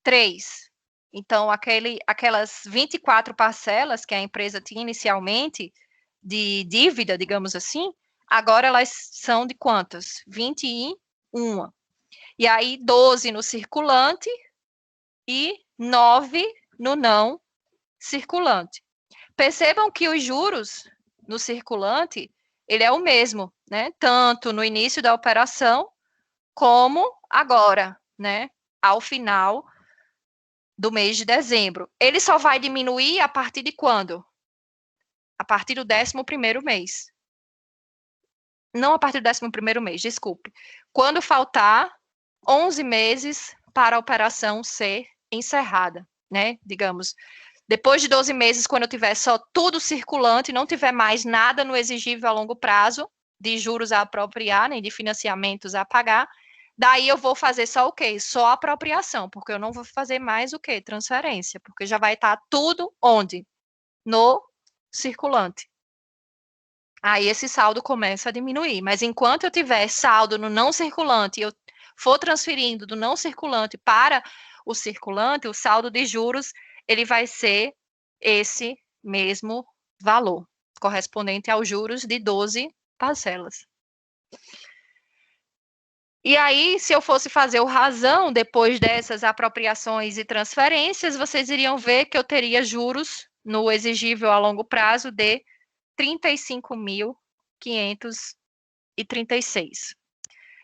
3. Então, aquelas 24 parcelas que a empresa tinha inicialmente de dívida, digamos assim, agora elas são de quantas? 21. E aí, 12 no circulante e 9 no não circulante. Percebam que os juros no circulante, ele é o mesmo, né? Tanto no início da operação, como agora, né? Ao final do mês de dezembro. Ele só vai diminuir a partir de quando? A partir do 11º mês. Não a partir do 11º mês, desculpe. Quando faltar 11 meses para a operação ser encerrada, né? Digamos, depois de 12 meses, quando eu tiver só tudo circulante, não tiver mais nada no exigível a longo prazo, de juros a apropriar, nem de financiamentos a pagar, daí eu vou fazer só o quê? Só apropriação, porque eu não vou fazer mais o quê? Transferência, porque já vai estar tudo onde? No circulante. Aí esse saldo começa a diminuir, mas enquanto eu tiver saldo no não circulante e eu for transferindo do não circulante para o circulante, o saldo de juros, ele vai ser esse mesmo valor, correspondente aos juros de 12 parcelas. E aí, se eu fosse fazer o razão depois dessas apropriações e transferências, vocês iriam ver que eu teria juros no exigível a longo prazo de 35.536,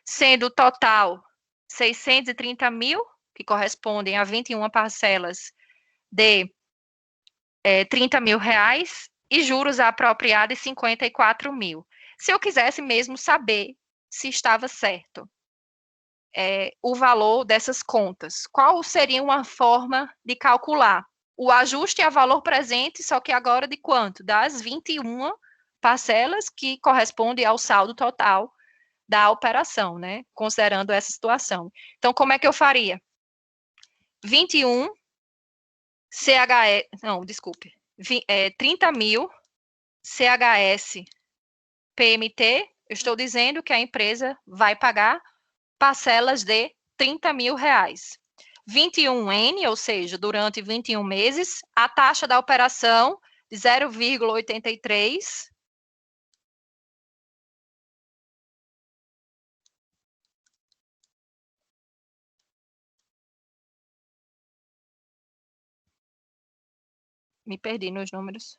sendo o total 630 mil, que correspondem a 21 parcelas de 30 mil reais, e juros apropriados 54 mil. Se eu quisesse mesmo saber se estava certo o valor dessas contas, qual seria uma forma de calcular? O ajuste a valor presente, só que agora de quanto? Das 21 parcelas que correspondem ao saldo total da operação, né? Considerando essa situação. Então, como é que eu faria? 21 CHE, não, desculpe. 30 mil CHS PMT, eu estou dizendo que a empresa vai pagar parcelas de 30 mil reais. 21N, ou seja, durante 21 meses, a taxa da operação de 0,83. Me perdi nos números.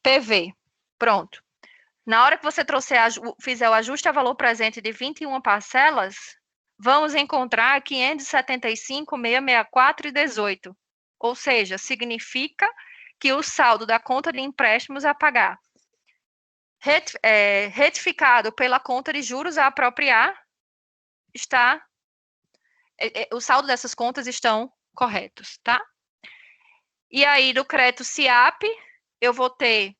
PV, pronto. Na hora que você fizer o ajuste a valor presente de 21 parcelas, vamos encontrar 575, 664 e 18. Ou seja, significa que o saldo da conta de empréstimos a pagar, retificado pela conta de juros a apropriar, o saldo dessas contas estão corretos, tá? E aí, do crédito SIAP, eu vou ter,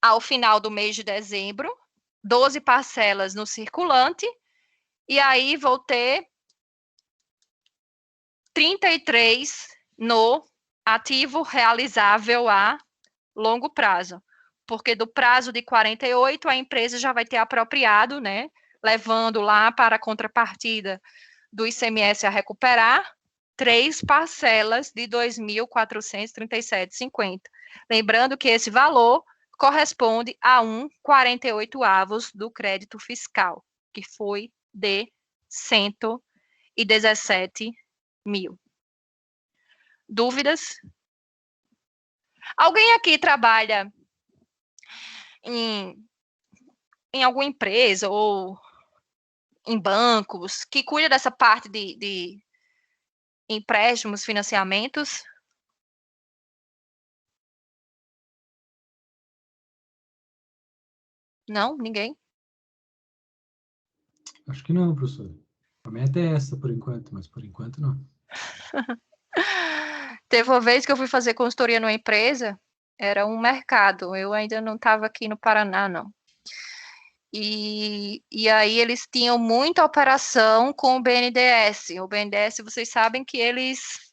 ao final do mês de dezembro, 12 parcelas no circulante, e aí vou ter 33 no ativo realizável a longo prazo, porque do prazo de 48, a empresa já vai ter apropriado, né, levando lá para a contrapartida do ICMS a recuperar, 3 parcelas de R$ 2.437,50. Lembrando que esse valor corresponde a 1,48 do crédito fiscal, que foi de 117 mil. Dúvidas? Alguém aqui trabalha em alguma empresa ou em bancos que cuida dessa parte de empréstimos, financiamentos? Não? Ninguém? Acho que não, professor. A meta é essa por enquanto, mas por enquanto não. Teve uma vez que eu fui fazer consultoria numa empresa, era um mercado, eu ainda não estava aqui no Paraná, não. E aí eles tinham muita operação com o BNDES. O BNDES, vocês sabem que eles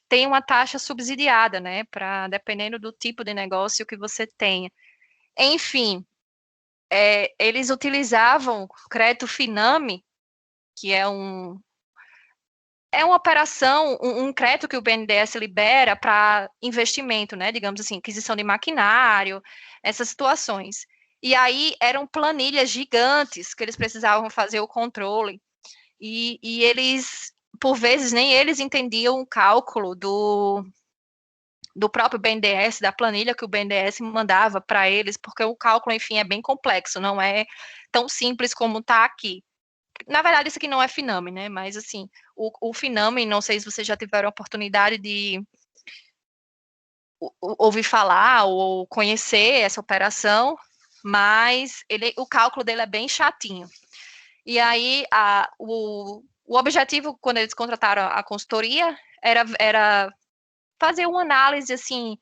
têm uma taxa subsidiada, né? Dependendo do tipo de negócio que você tenha. Enfim, eles utilizavam crédito Finame, que é uma operação, um crédito que o BNDES libera para investimento, né? Digamos assim, aquisição de maquinário, essas situações. E aí eram planilhas gigantes que eles precisavam fazer o controle. E eles, por vezes, nem eles entendiam o cálculo do próprio BNDES, da planilha que o BNDES mandava para eles, porque o cálculo, enfim, é bem complexo, não é tão simples como está aqui. Na verdade, isso aqui não é Finame, né? Mas, assim, o Finame, não sei se vocês já tiveram a oportunidade de ouvir falar ou conhecer essa operação, mas o cálculo dele é bem chatinho. E aí, o objetivo, quando eles contrataram a consultoria, era fazer uma análise, assim,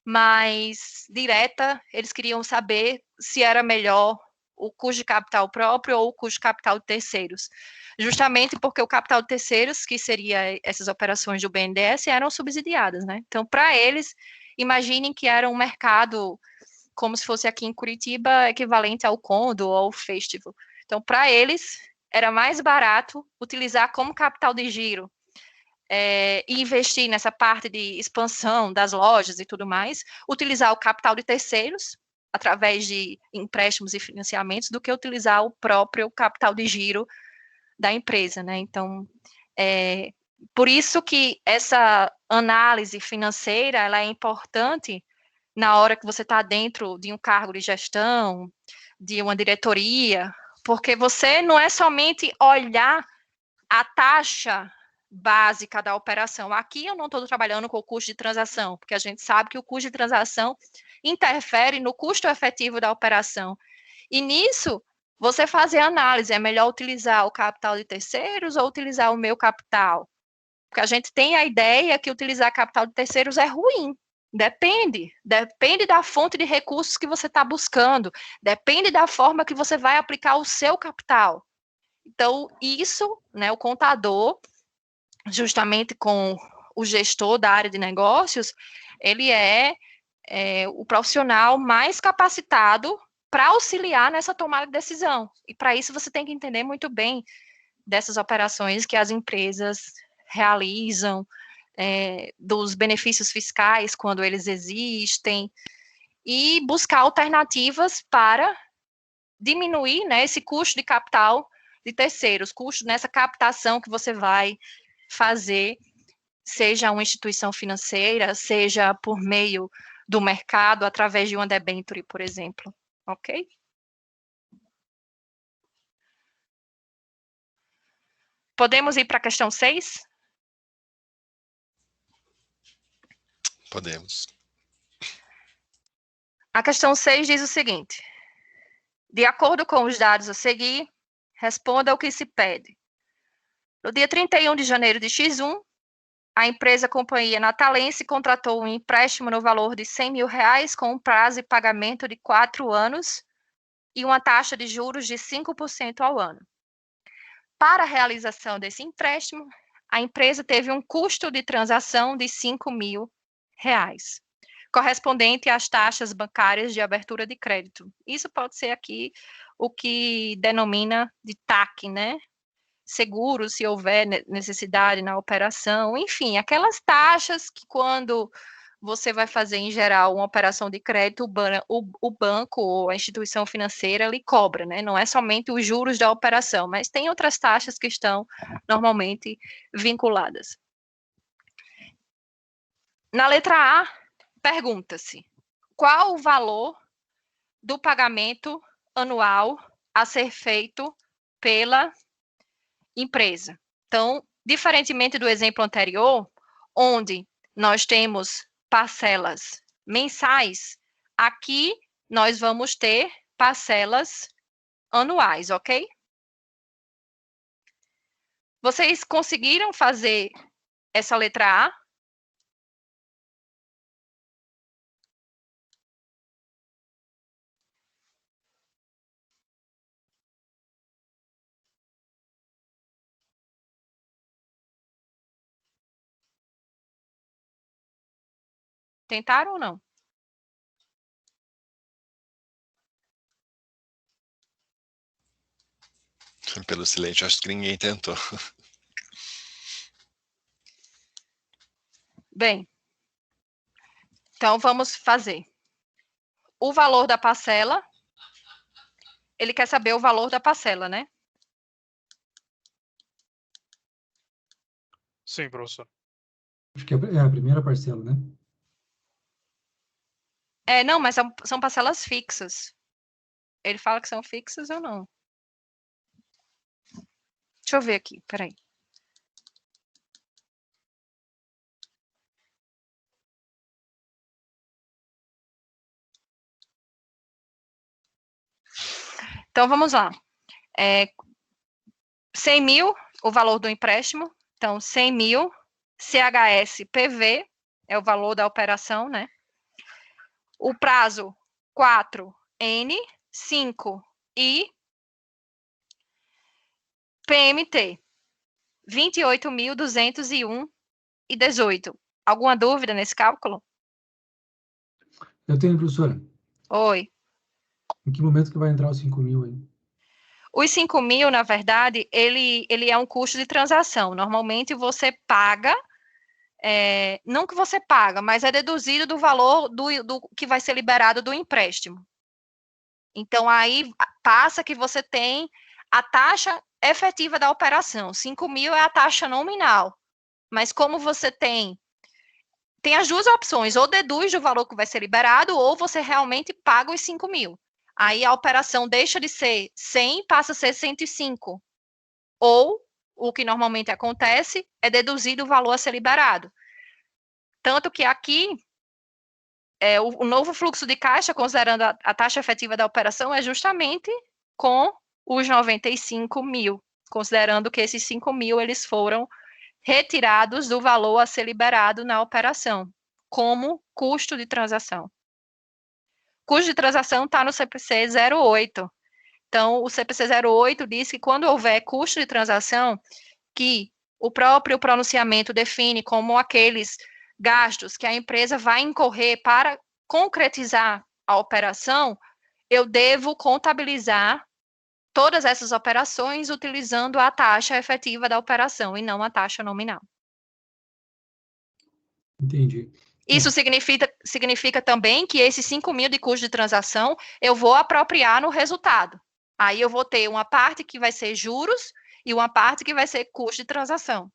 mais direta. Eles queriam saber se era melhor o custo de capital próprio ou o custo de capital de terceiros. Justamente porque o capital de terceiros, que seria essas operações do BNDES, eram subsidiadas, né? Então, para eles, imaginem que era um mercado, como se fosse aqui em Curitiba, equivalente ao Condo ou ao Festival. Então, para eles, era mais barato utilizar como capital de giro e investir nessa parte de expansão das lojas e tudo mais, utilizar o capital de terceiros, através de empréstimos e financiamentos, do que utilizar o próprio capital de giro da empresa, né? Então, por isso que essa análise financeira, ela é importante na hora que você está dentro de um cargo de gestão, de uma diretoria, porque você não é somente olhar a taxa básica da operação. Aqui eu não estou trabalhando com o custo de transação, porque a gente sabe que o custo de transação interfere no custo efetivo da operação. E nisso, você fazer análise, é melhor utilizar o capital de terceiros ou utilizar o meu capital? Porque a gente tem a ideia que utilizar capital de terceiros é ruim. Depende da fonte de recursos que você está buscando, depende da forma que você vai aplicar o seu capital. Então, isso, né, o contador, justamente com o gestor da área de negócios, ele é o profissional mais capacitado para auxiliar nessa tomada de decisão. E para isso você tem que entender muito bem dessas operações que as empresas realizam, dos benefícios fiscais quando eles existem, e buscar alternativas para diminuir, né, esse custo de capital de terceiros, custo nessa captação que você vai fazer, seja uma instituição financeira, seja por meio do mercado, através de uma debenture, por exemplo. Ok? Podemos ir para a questão 6? Podemos. A questão 6 diz o seguinte: de acordo com os dados a seguir, responda ao que se pede. No dia 31 de janeiro de X1, a empresa Companhia Natalense contratou um empréstimo no valor de R$100 mil com um prazo de pagamento de 4 anos e uma taxa de juros de 5% ao ano. Para a realização desse empréstimo, a empresa teve um custo de transação de R$5 mil, correspondente às taxas bancárias de abertura de crédito. Isso pode ser aqui o que denomina de TAC, né? Seguro, se houver necessidade na operação, enfim, aquelas taxas que quando você vai fazer, em geral, uma operação de crédito, o banco ou a instituição financeira lhe cobra, né? Não é somente os juros da operação, mas tem outras taxas que estão normalmente vinculadas. Na letra A, pergunta-se: qual o valor do pagamento anual a ser feito pela empresa? Então, diferentemente do exemplo anterior, onde nós temos parcelas mensais, aqui nós vamos ter parcelas anuais, ok? Vocês conseguiram fazer essa letra A? Tentaram ou não? Pelo silêncio, acho que ninguém tentou. Bem, então vamos fazer. O valor da parcela, ele quer saber o valor da parcela, né? Sim, professor. Acho que é a primeira parcela, né? Não, mas são parcelas fixas. Ele fala que são fixas ou não? Deixa eu ver aqui, peraí. Então, vamos lá. 100 mil, o valor do empréstimo. Então, 100 mil, CHS PV, é o valor da operação, né? O prazo, 4, N, 5, I, PMT, 28.201,18. Alguma dúvida nesse cálculo? Eu tenho, professora. Oi. Em que momento que vai entrar os 5 mil aí? Os 5 mil, na verdade, ele é um custo de transação. Normalmente você paga, não que você paga, mas é deduzido do valor do que vai ser liberado do empréstimo. Então, aí passa que você tem a taxa efetiva da operação. 5 mil é a taxa nominal. Mas como você tem as duas opções, ou deduz do valor que vai ser liberado, ou você realmente paga os 5 mil. Aí a operação deixa de ser 100, passa a ser 105. Ou, o que normalmente acontece, é deduzido o valor a ser liberado. Tanto que aqui, o novo fluxo de caixa, considerando a taxa efetiva da operação, é justamente com os 95 mil, considerando que esses 5 mil, eles foram retirados do valor a ser liberado na operação, como custo de transação. Custo de transação está no CPC 08. Então, o CPC 08 diz que quando houver custo de transação, que o próprio pronunciamento define como aqueles gastos que a empresa vai incorrer para concretizar a operação, eu devo contabilizar todas essas operações utilizando a taxa efetiva da operação e não a taxa nominal. Entendi. Isso significa também que esses 5 mil de custo de transação eu vou apropriar no resultado. Aí eu vou ter uma parte que vai ser juros e uma parte que vai ser custo de transação.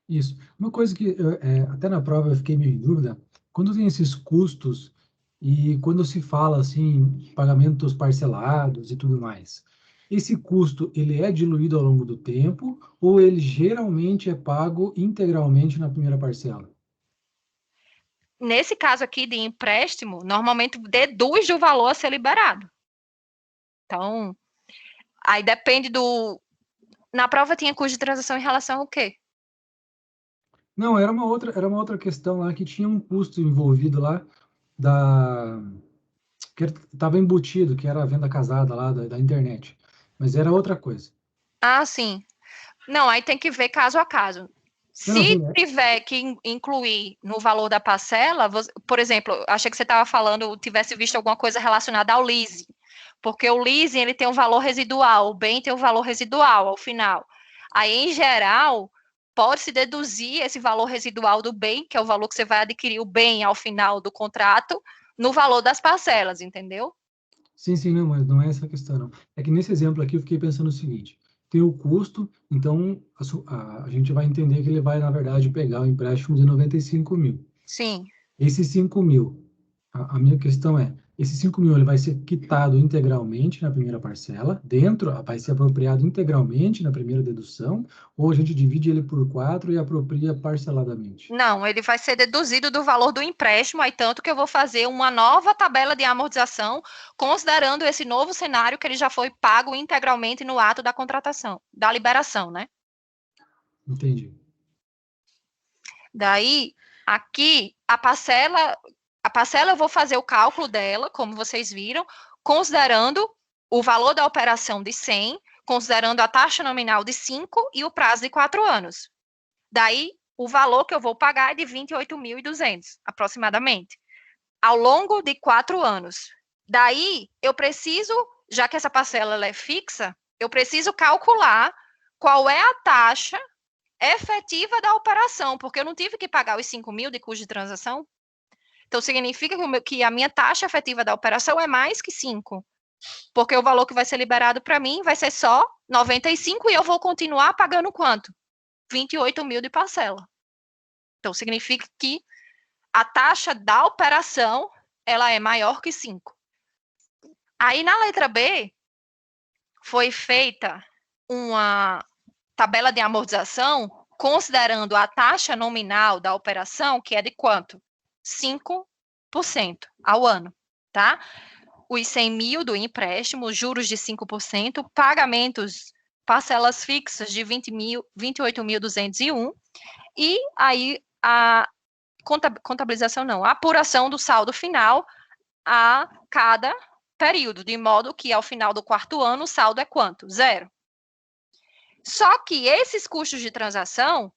Isso. Uma coisa que até na prova eu fiquei meio em dúvida, quando tem esses custos e quando se fala assim, pagamentos parcelados e tudo mais, esse custo ele é diluído ao longo do tempo ou ele geralmente é pago integralmente na primeira parcela? Nesse caso aqui de empréstimo, normalmente deduz do valor a ser liberado. Então, aí depende do... Na prova tinha custo de transação em relação ao quê? Não, era uma outra questão lá que tinha um custo envolvido lá da que estava embutido, que era a venda casada lá da internet. Mas era outra coisa. Ah, sim. Não, aí tem que ver caso a caso. Não, Se sim, tiver que incluir no valor da parcela, por exemplo, achei que você estava falando, tivesse visto alguma coisa relacionada ao leasing, porque o leasing ele tem um valor residual, o bem tem um valor residual ao final. Aí, em geral, pode-se deduzir esse valor residual do bem, que é o valor que você vai adquirir o bem ao final do contrato, no valor das parcelas, entendeu? sim, não, mas não é essa a questão, não. É que nesse exemplo aqui eu fiquei pensando o seguinte: tem o custo, então a gente vai entender que ele vai, na verdade, pegar o empréstimo de 95 mil. Sim. Esses 5 mil, a minha questão é, esses 5 mil ele vai ser quitado integralmente na primeira parcela, vai ser apropriado integralmente na primeira dedução, ou a gente divide ele por 4 e apropria parceladamente? Não, ele vai ser deduzido do valor do empréstimo, aí tanto que eu vou fazer uma nova tabela de amortização, considerando esse novo cenário que ele já foi pago integralmente no ato da contratação, da liberação, né? Entendi. Daí, aqui, a parcela eu vou fazer o cálculo dela, como vocês viram, considerando o valor da operação de 100, considerando a taxa nominal de 5 e o prazo de 4 anos. Daí, o valor que eu vou pagar é de 28.200, aproximadamente, ao longo de 4 anos. Daí, eu preciso, já que essa parcela ela é fixa, eu preciso calcular qual é a taxa efetiva da operação, porque eu não tive que pagar os 5 mil de custo de transação. Então, significa que a minha taxa efetiva da operação é mais que 5, porque o valor que vai ser liberado para mim vai ser só 95 e eu vou continuar pagando quanto? 28 mil de parcela. Então, significa que a taxa da operação ela é maior que 5. Aí, na letra B, foi feita uma tabela de amortização considerando a taxa nominal da operação, que é de quanto? 5% ao ano, tá? Os 100 mil do empréstimo, juros de 5%, pagamentos, parcelas fixas de 28.201, e aí a contabilização não, a apuração do saldo final a cada período, de modo que ao final do quarto ano o saldo é quanto? 0. Só que esses custos de transação,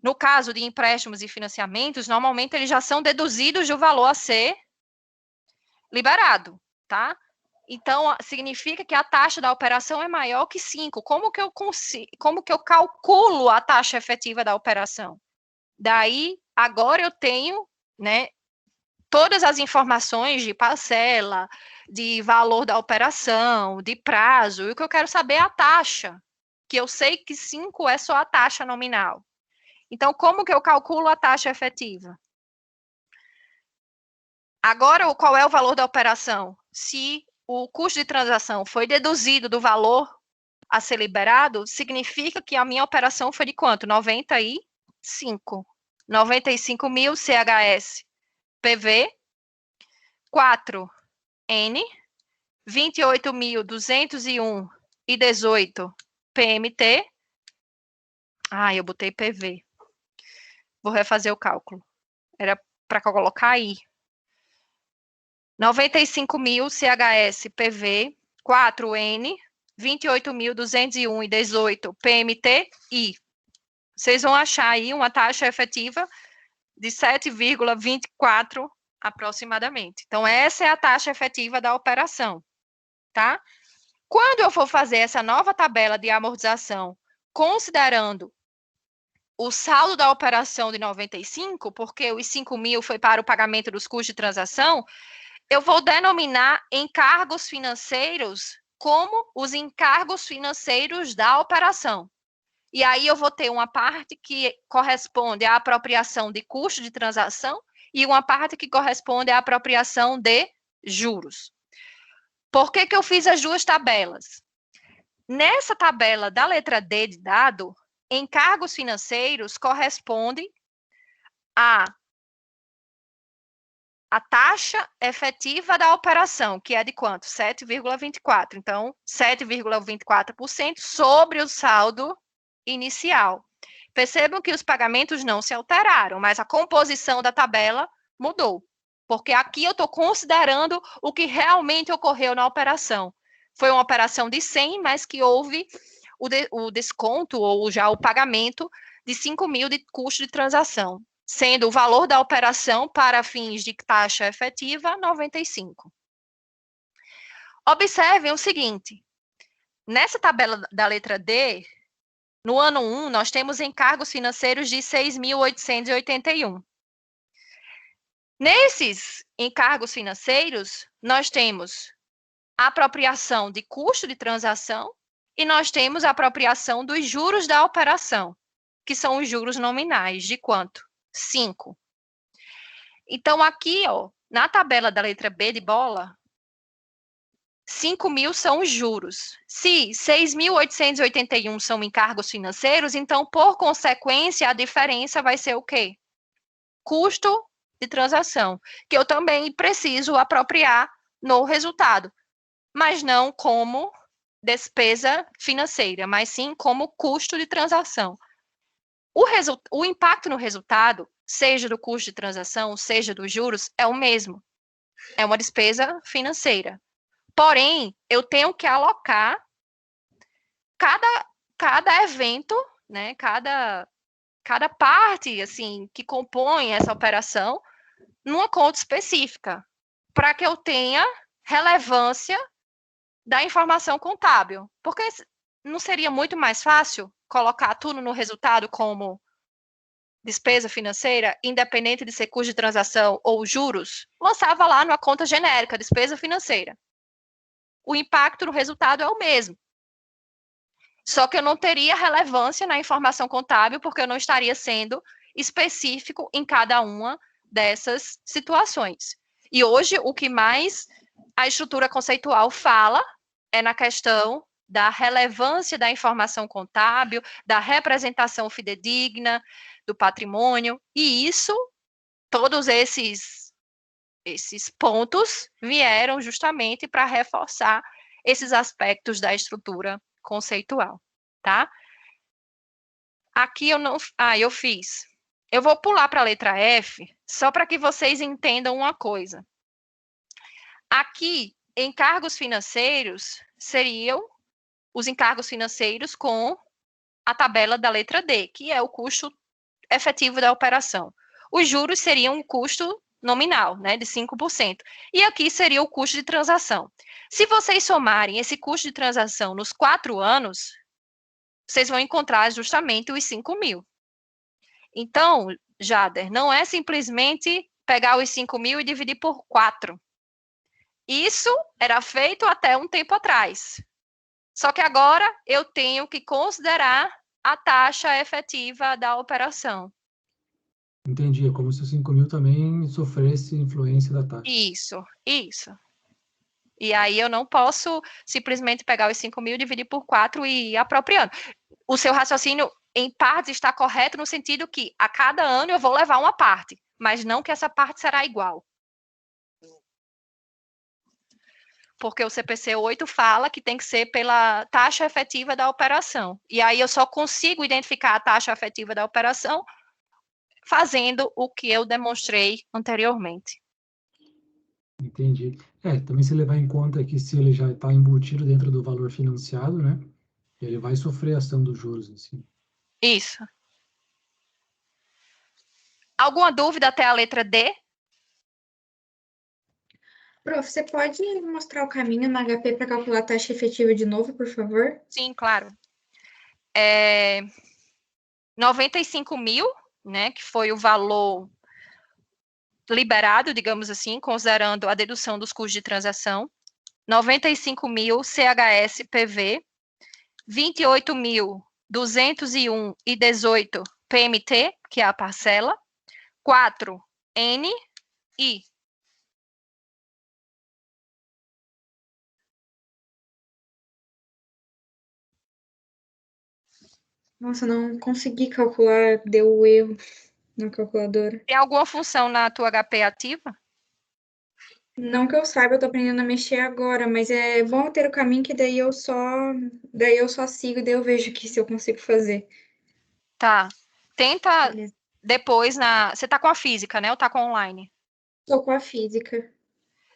no caso de empréstimos e financiamentos, normalmente eles já são deduzidos do valor a ser liberado, tá? Então, significa que a taxa da operação é maior que 5. Como que eu calculo a taxa efetiva da operação? Daí, agora eu tenho, né, todas as informações de parcela, de valor da operação, de prazo, e o que eu quero saber é a taxa, que eu sei que 5 é só a taxa nominal. Então, como que eu calculo a taxa efetiva? Agora, qual é o valor da operação? Se o custo de transação foi deduzido do valor a ser liberado, significa que a minha operação foi de quanto? 95. 95 mil CHS PV, 4N, 28.201 e 18 PMT. Eu botei PV. Vou refazer o cálculo. Era para colocar aí. 95 mil CHS PV, 4N, 28.201 e 18 PMT, I. vocês vão achar aí uma taxa efetiva de 7,24 aproximadamente. Então, essa é a taxa efetiva da operação, tá? Quando eu for fazer essa nova tabela de amortização, considerando o saldo da operação de 95, porque os 5.000 foi para o pagamento dos custos de transação, eu vou denominar encargos financeiros como os encargos financeiros da operação. E aí eu vou ter uma parte que corresponde à apropriação de custo de transação e uma parte que corresponde à apropriação de juros. Por que eu fiz as duas tabelas? Nessa tabela da letra D de dado, encargos financeiros corresponde à taxa efetiva da operação, que é de quanto? 7,24. Então, 7,24% sobre o saldo inicial. Percebam que os pagamentos não se alteraram, mas a composição da tabela mudou. Porque aqui eu estou considerando o que realmente ocorreu na operação. Foi uma operação de 100, mas que houve o desconto ou já o pagamento de 5.000 de custo de transação, sendo o valor da operação para fins de taxa efetiva 95. Observem o seguinte, nessa tabela da letra D, no ano 1, nós temos encargos financeiros de 6.881. Nesses encargos financeiros, nós temos a apropriação de custo de transação e nós temos a apropriação dos juros da operação, que são os juros nominais. De quanto? 5. Então, aqui, ó, na tabela da letra B de bola, 5.000 são os juros. Se 6.881 são encargos financeiros, então, por consequência, a diferença vai ser o quê? Custo de transação, que eu também preciso apropriar no resultado, mas não como despesa financeira, mas sim como custo de transação. O impacto no resultado, seja do custo de transação, seja dos juros, é o mesmo. É uma despesa financeira. Porém, eu tenho que alocar cada evento, né, cada parte assim, que compõe essa operação numa conta específica, para que eu tenha relevância da informação contábil. Porque não seria muito mais fácil colocar tudo no resultado como despesa financeira, independente de ser custo de transação ou juros? Lançava lá numa conta genérica, despesa financeira. O impacto no resultado é o mesmo. Só que eu não teria relevância na informação contábil, porque eu não estaria sendo específico em cada uma dessas situações. E hoje, o que mais a estrutura conceitual fala é na questão da relevância da informação contábil, da representação fidedigna do patrimônio, e isso, todos esses pontos vieram justamente para reforçar esses aspectos da estrutura conceitual, tá? Aqui eu não... eu fiz. Eu vou pular para a letra F, só para que vocês entendam uma coisa. Aqui, encargos financeiros seriam os encargos financeiros com a tabela da letra D, que é o custo efetivo da operação. Os juros seriam um custo nominal, né, de 5%. E aqui seria o custo de transação. Se vocês somarem esse custo de transação nos 4 anos, vocês vão encontrar justamente os 5.000. Então, Jader, não é simplesmente pegar os 5.000 e dividir por 4. Isso era feito até um tempo atrás. Só que agora eu tenho que considerar a taxa efetiva da operação. Entendi, é como se os 5.000 também sofresse influência da taxa. Isso. E aí eu não posso simplesmente pegar os 5.000 e dividir por 4 e ir apropriando. O seu raciocínio, em partes, está correto no sentido que a cada ano eu vou levar uma parte, mas não que essa parte será igual. Porque o CPC 8 fala que tem que ser pela taxa efetiva da operação. E aí eu só consigo identificar a taxa efetiva da operação fazendo o que eu demonstrei anteriormente. Entendi. Também se levar em conta que se ele já está embutido dentro do valor financiado, né, ele vai sofrer a ação dos juros em si. Isso. Alguma dúvida até a letra D? Prof, você pode mostrar o caminho na HP para calcular a taxa efetiva de novo, por favor? Sim, claro. 95 mil, né, que foi o valor liberado, digamos assim, considerando a dedução dos custos de transação. 95 mil CHS PV, 28.201,18 PMT, que é a parcela, 4 N I. Nossa, não consegui calcular, deu erro na calculadora. Tem alguma função na tua HP ativa? Não que eu saiba, eu tô aprendendo a mexer agora, mas é bom ter o caminho que daí eu só sigo, daí eu vejo aqui se eu consigo fazer. Tá. Tenta Beleza. depois você tá com a física, né? Ou tá com online? Tô com a física.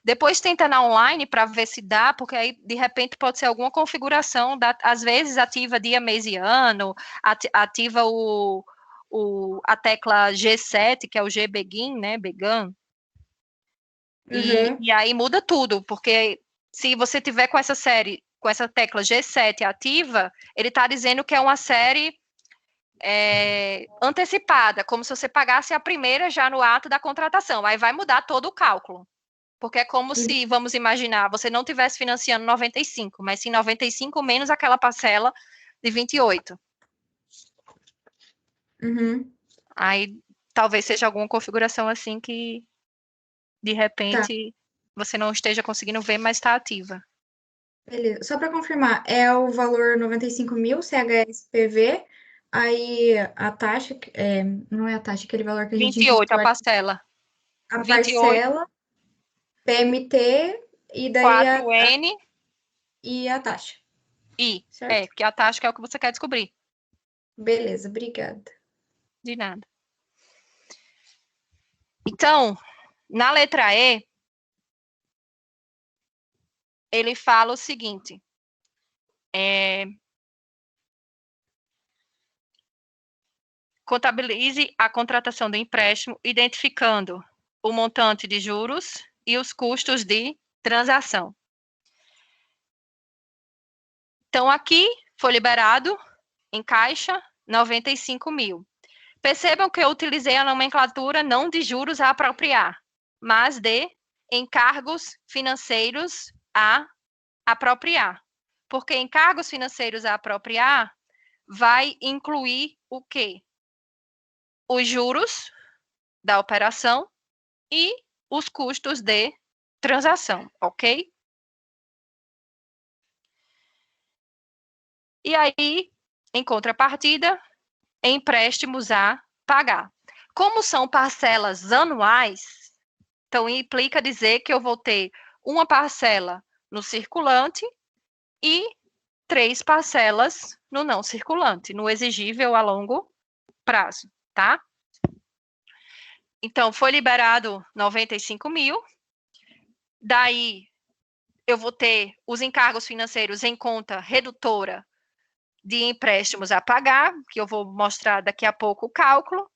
Depois tenta na online para ver se dá, porque aí de repente pode ser alguma configuração, às vezes ativa dia, mês e ano, ativa a tecla G7, que é o Gbegin, né? Began. E aí muda tudo, porque se você tiver com essa série, com essa tecla G7 ativa, ele está dizendo que é uma série antecipada, como se você pagasse a primeira já no ato da contratação. Aí vai mudar todo o cálculo. Porque é como se, vamos imaginar, você não estivesse financiando 95, mas sim 95 menos aquela parcela de 28. Aí talvez seja alguma configuração assim que, de repente, você não esteja conseguindo ver, mas está ativa. Beleza. Só para confirmar, é o valor 95 mil CHSPV, aí a taxa, não é a taxa, aquele valor que a gente 28, a parcela. A 28, parcela, PMT, e daí 4N e a taxa. I. Certo? Porque a taxa que é o que você quer descobrir. Beleza, obrigada. De nada. Então, na letra E, ele fala o seguinte. Contabilize a contratação do empréstimo, identificando o montante de juros e os custos de transação. Então, aqui foi liberado em caixa 95 mil. Percebam que eu utilizei a nomenclatura não de juros a apropriar, mas de encargos financeiros a apropriar. Porque encargos financeiros a apropriar vai incluir o quê? Os juros da operação e os custos de transação, ok? E aí, em contrapartida, empréstimos a pagar. Como são parcelas anuais, então implica dizer que eu vou ter uma parcela no circulante e 3 parcelas no não circulante, no exigível a longo prazo, tá? Então, foi liberado 95 mil, daí eu vou ter os encargos financeiros em conta redutora de empréstimos a pagar, que eu vou mostrar daqui a pouco o cálculo,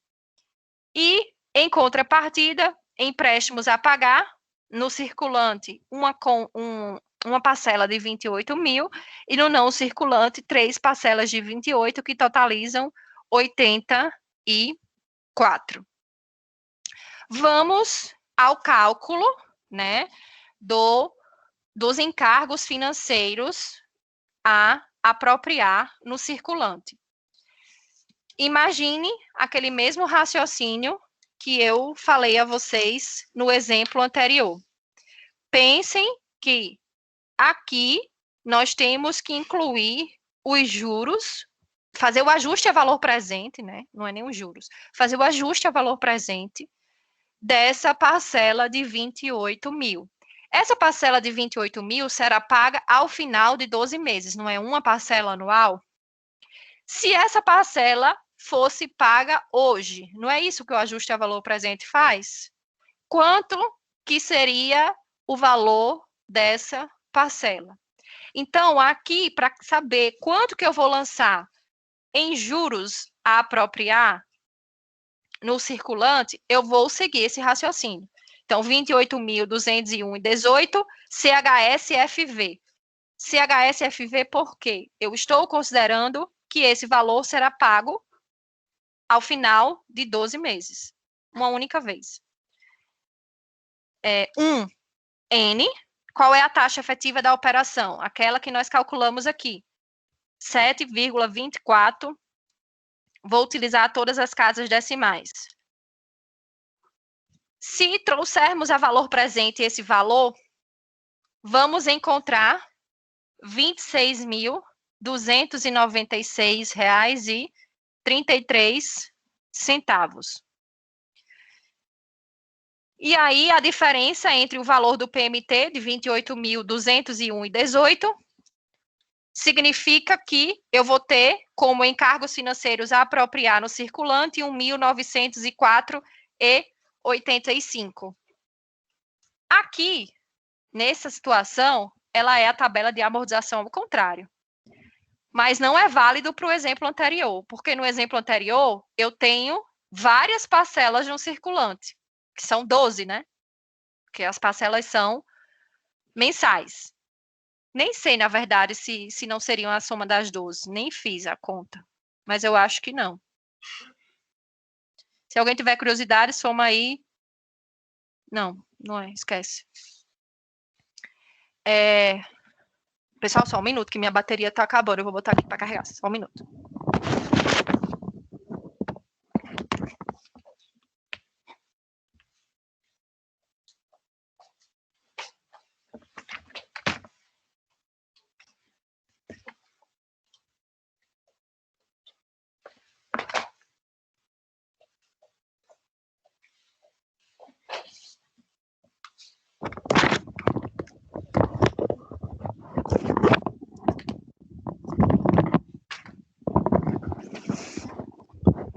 e, em contrapartida, empréstimos a pagar, no circulante, uma parcela de 28 mil, e no não circulante, 3 parcelas de 28, que totalizam 84. Vamos ao cálculo, né, dos encargos financeiros a apropriar no circulante. Imagine aquele mesmo raciocínio que eu falei a vocês no exemplo anterior. Pensem que aqui nós temos que incluir os juros, fazer o ajuste a valor presente, né? Não é nem os juros, fazer o ajuste a valor presente dessa parcela de 28 mil. Essa parcela de 28 mil será paga ao final de 12 meses, não é uma parcela anual? Se essa parcela fosse paga hoje, não é isso que o ajuste a valor presente faz? Quanto que seria o valor dessa parcela? Então, aqui, para saber quanto que eu vou lançar em juros a apropriar, no circulante, eu vou seguir esse raciocínio. Então, 28.201,18 CHSFV. CHSFV por quê? Eu estou considerando que esse valor será pago ao final de 12 meses, uma única vez. N, qual é a taxa efetiva da operação? Aquela que nós calculamos aqui, 7,24. Vou utilizar todas as casas decimais. Se trouxermos a valor presente esse valor, vamos encontrar R$ 26.296,33. E aí, a diferença entre o valor do PMT, de 28.201,18, significa que eu vou ter, como encargos financeiros a apropriar no circulante, 1.904,85. Aqui, nessa situação, ela é a tabela de amortização ao contrário. Mas não é válido para o exemplo anterior, porque no exemplo anterior, eu tenho várias parcelas no circulante, que são 12, né? Porque as parcelas são mensais. Nem sei, na verdade, se não seriam a soma das 12. Nem fiz a conta. Mas eu acho que não. Se alguém tiver curiosidade, soma aí. Não, não é, esquece. Pessoal, só um minuto, que minha bateria tá acabando. Eu vou botar aqui para carregar. Só um minuto.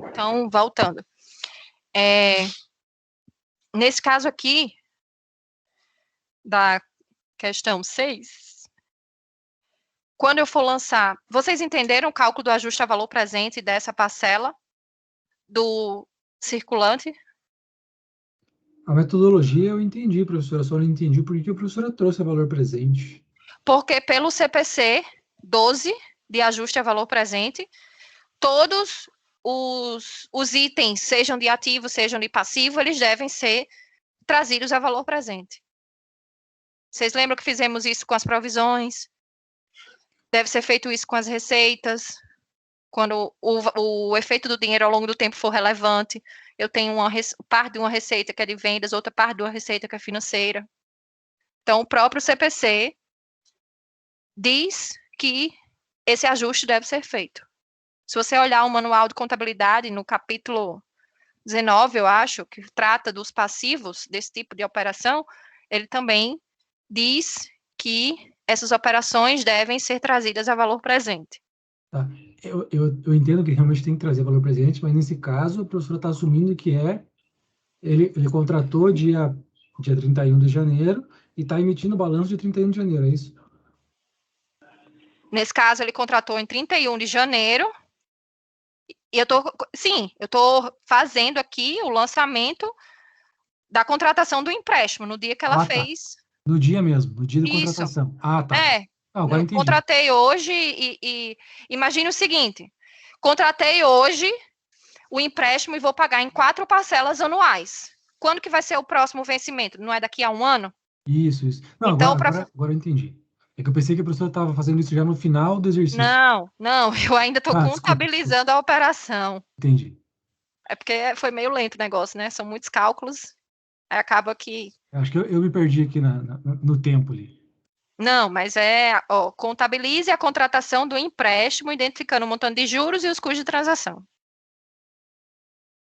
Então, voltando. Nesse caso aqui, da questão 6, quando eu for lançar, vocês entenderam o cálculo do ajuste a valor presente dessa parcela do circulante? A metodologia eu entendi, professora, só não entendi por que a professora trouxe o valor presente. Porque pelo CPC 12, de ajuste a valor presente, todos os itens, sejam de ativo, sejam de passivo, eles devem ser trazidos a valor presente. Vocês lembram que fizemos isso com as provisões? Deve ser feito isso com as receitas. Quando o efeito do dinheiro ao longo do tempo for relevante, eu tenho parte de uma receita que é de vendas, outra parte de uma receita que é financeira. Então, o próprio CPC diz que esse ajuste deve ser feito. Se você olhar o manual de contabilidade, no capítulo 19, eu acho, que trata dos passivos desse tipo de operação, ele também diz que essas operações devem ser trazidas a valor presente. Tá. Eu entendo que realmente tem que trazer valor presente, mas nesse caso, a professora está assumindo que ele contratou dia 31 de janeiro e está emitindo o balanço de 31 de janeiro, é isso? Nesse caso, ele contratou em 31 de janeiro, e eu estou fazendo aqui o lançamento da contratação do empréstimo, no dia que ela fez. No dia mesmo, no dia da Isso. contratação. Ah, tá. Eu Agora entendi. contratei hoje e imagine o seguinte, contratei hoje o empréstimo e vou pagar em 4 parcelas anuais. Quando que vai ser o próximo vencimento? Não é daqui a um ano? Isso. Não, então, agora eu entendi. É que eu pensei que a professora estava fazendo isso já no final do exercício. Não, eu ainda estou contabilizando desculpa. A operação. Entendi. É porque foi meio lento o negócio, né? São muitos cálculos, aí acaba que... Acho que eu me perdi aqui no tempo ali. Não, mas contabilize a contratação do empréstimo, identificando o montante de juros e os custos de transação.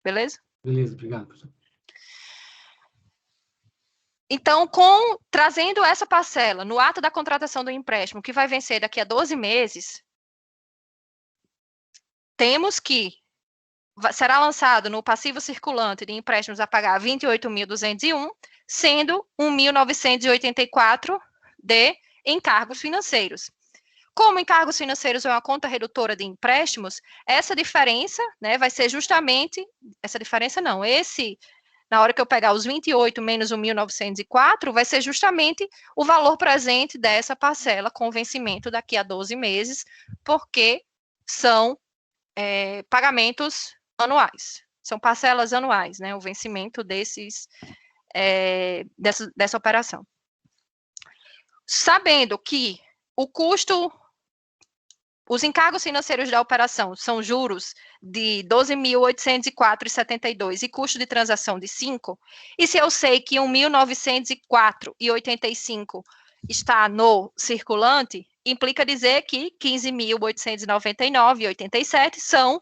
Beleza? Beleza, obrigado, professor. Então, trazendo essa parcela no ato da contratação do empréstimo, que vai vencer daqui a 12 meses, temos que será lançado no passivo circulante de empréstimos a pagar 28.201, sendo 1.984 de encargos financeiros. Como encargos financeiros é uma conta redutora de empréstimos, essa diferença, né, vai ser justamente, essa diferença não, na hora que eu pegar os 28 menos o 1.904, vai ser justamente o valor presente dessa parcela com vencimento daqui a 12 meses, porque são pagamentos anuais, são parcelas anuais, né, o vencimento dessa operação. Sabendo que os encargos financeiros da operação são juros de 12.804,72 e custo de transação de 5, e se eu sei que 1.904,85 está no circulante, implica dizer que 15.899,87 são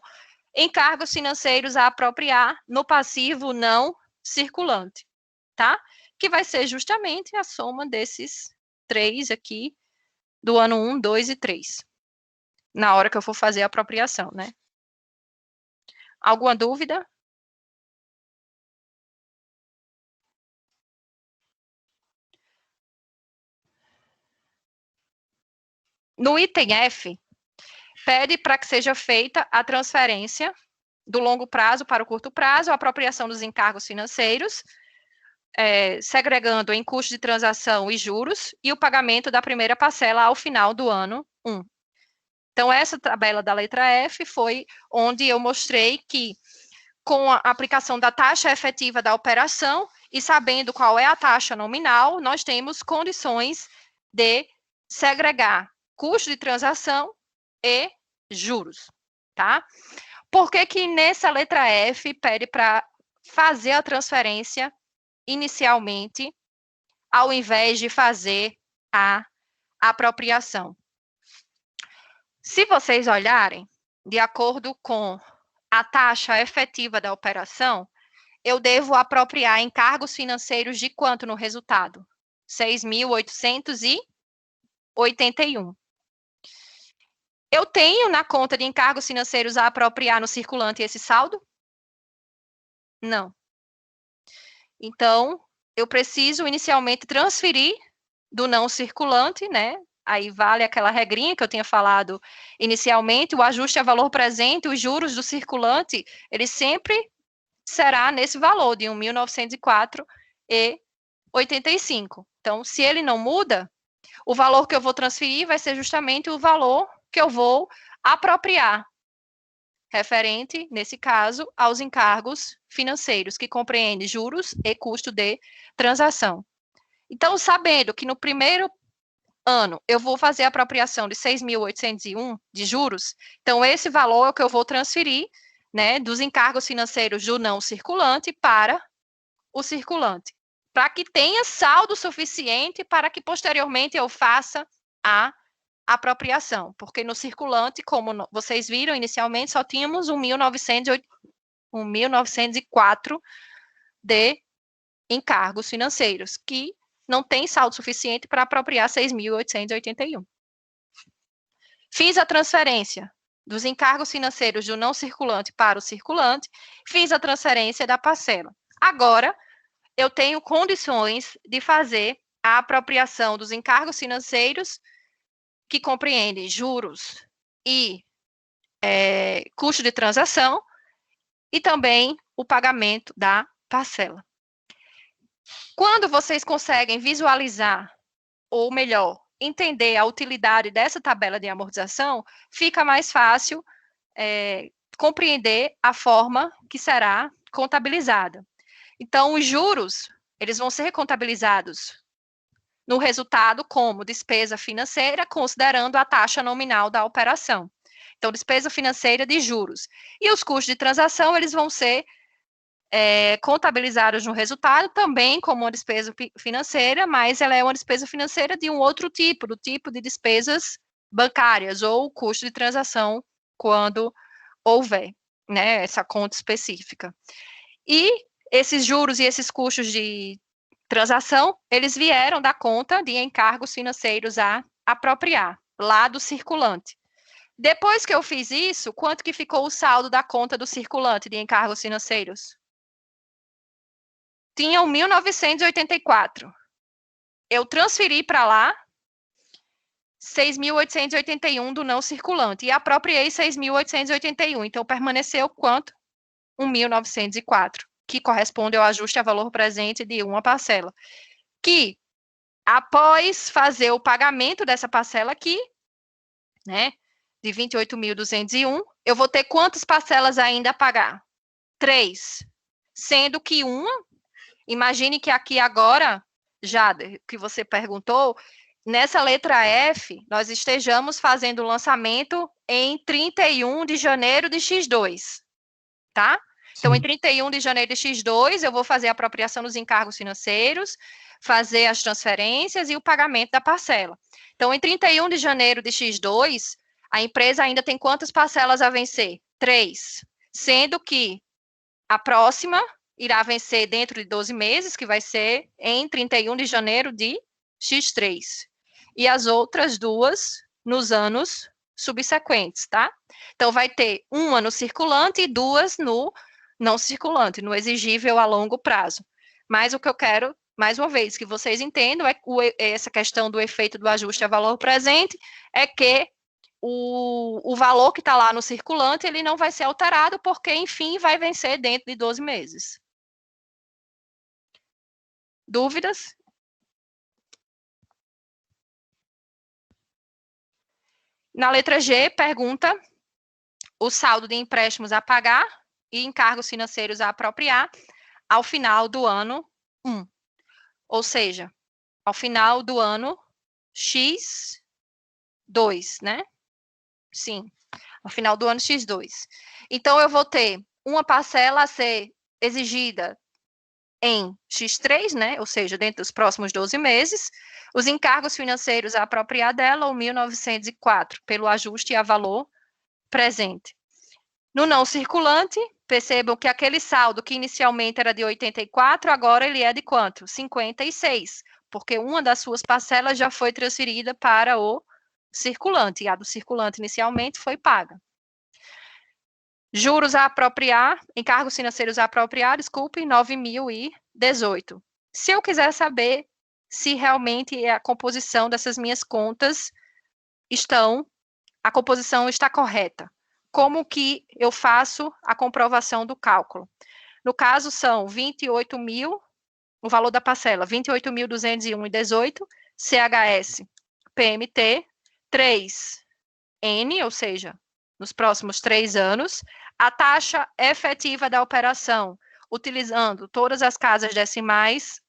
encargos financeiros a apropriar no passivo não circulante, tá? Que vai ser justamente a soma desses 3 aqui, do ano 1, 2 e 3. Na hora que eu for fazer a apropriação, né? Alguma dúvida? No item F, pede para que seja feita a transferência do longo prazo para o curto prazo, a apropriação dos encargos financeiros, segregando em custo de transação e juros, e o pagamento da primeira parcela ao final do ano 1. Então, essa tabela da letra F foi onde eu mostrei que, com a aplicação da taxa efetiva da operação e sabendo qual é a taxa nominal, nós temos condições de segregar custo de transação e juros, tá? Por que que nessa letra F pede para fazer a transferência inicialmente, ao invés de fazer a apropriação? Se vocês olharem, de acordo com a taxa efetiva da operação, eu devo apropriar encargos financeiros de quanto no resultado? 6.881. Eu tenho na conta de encargos financeiros a apropriar no circulante esse saldo? Não. Então, eu preciso inicialmente transferir do não circulante, né? Aí vale aquela regrinha que eu tinha falado inicialmente, o ajuste a valor presente, os juros do circulante, ele sempre será nesse valor de 1.904,85. Então, se ele não muda, o valor que eu vou transferir vai ser justamente o valor que eu vou apropriar, referente, nesse caso, aos encargos financeiros, que compreende juros e custo de transação. Então, sabendo que no primeiro ano eu vou fazer a apropriação de 6.801 de juros, então esse valor é o que eu vou transferir, né, dos encargos financeiros do não circulante para o circulante, para que tenha saldo suficiente para que posteriormente eu faça a apropriação, porque no circulante, como vocês viram inicialmente, só tínhamos 1.904 de encargos financeiros, que não tem saldo suficiente para apropriar 6.881. Fiz a transferência dos encargos financeiros do não circulante para o circulante, fiz a transferência da parcela. Agora, eu tenho condições de fazer a apropriação dos encargos financeiros, que compreendem juros e custo de transação, e também o pagamento da parcela. Quando vocês conseguem visualizar, ou melhor, entender a utilidade dessa tabela de amortização, fica mais fácil compreender a forma que será contabilizada. Então, os juros, eles vão ser contabilizados no resultado como despesa financeira, considerando a taxa nominal da operação. Então, despesa financeira de juros. E os custos de transação, eles vão ser contabilizados no resultado também como uma despesa financeira, mas ela é uma despesa financeira de um outro tipo, do tipo de despesas bancárias ou custo de transação, quando houver, né, essa conta específica. E esses juros e esses custos de transação, eles vieram da conta de encargos financeiros a apropriar, lá do circulante. Depois que eu fiz isso, quanto que ficou o saldo da conta do circulante de encargos financeiros? Tinham 1.984. Eu transferi para lá 6.881 do não circulante. E apropriei 6.881. Então, permaneceu quanto? 1.904, que corresponde ao ajuste a valor presente de uma parcela. Que, após fazer o pagamento dessa parcela aqui, né, de 28.201, eu vou ter quantas parcelas ainda a pagar? 3. Sendo que uma, imagine que aqui agora, Jader, que você perguntou, nessa letra F, nós estejamos fazendo o lançamento em 31 de janeiro de X2, tá? Então, em 31 de janeiro de X2, eu vou fazer a apropriação dos encargos financeiros, fazer as transferências e o pagamento da parcela. Então, em 31 de janeiro de X2, a empresa ainda tem quantas parcelas a vencer? 3. Sendo que a próxima irá vencer dentro de 12 meses, que vai ser em 31 de janeiro de X3. E as outras duas nos anos subsequentes, tá? Então, vai ter uma no circulante e duas no não circulante, no exigível a longo prazo. Mas o que eu quero, mais uma vez, que vocês entendam, essa questão do efeito do ajuste a valor presente, é que o valor que está lá no circulante, ele não vai ser alterado, porque, enfim, vai vencer dentro de 12 meses. Dúvidas? Na letra G, pergunta o saldo de empréstimos a pagar e encargos financeiros a apropriar ao final do ano 1. Ou seja, ao final do ano X2, né? Sim, ao final do ano X2. Então, eu vou ter uma parcela a ser exigida em X3, né? Ou seja, dentro dos próximos 12 meses, os encargos financeiros a apropriar dela, o 1.904, pelo ajuste a valor presente. No não circulante, percebam que aquele saldo que inicialmente era de 84, agora ele é de quanto? 56, porque uma das suas parcelas já foi transferida para o circulante, e a do circulante inicialmente foi paga. Juros a apropriar, encargos financeiros a apropriar, desculpe, 9.018. Se eu quiser saber se realmente a composição dessas minhas contas a composição está correta, como que eu faço a comprovação do cálculo? No caso, são 28.000, o valor da parcela, 28.201,18, CHS, PMT, 3N, ou seja, nos próximos 3 anos, a taxa efetiva da operação, utilizando todas as casas decimais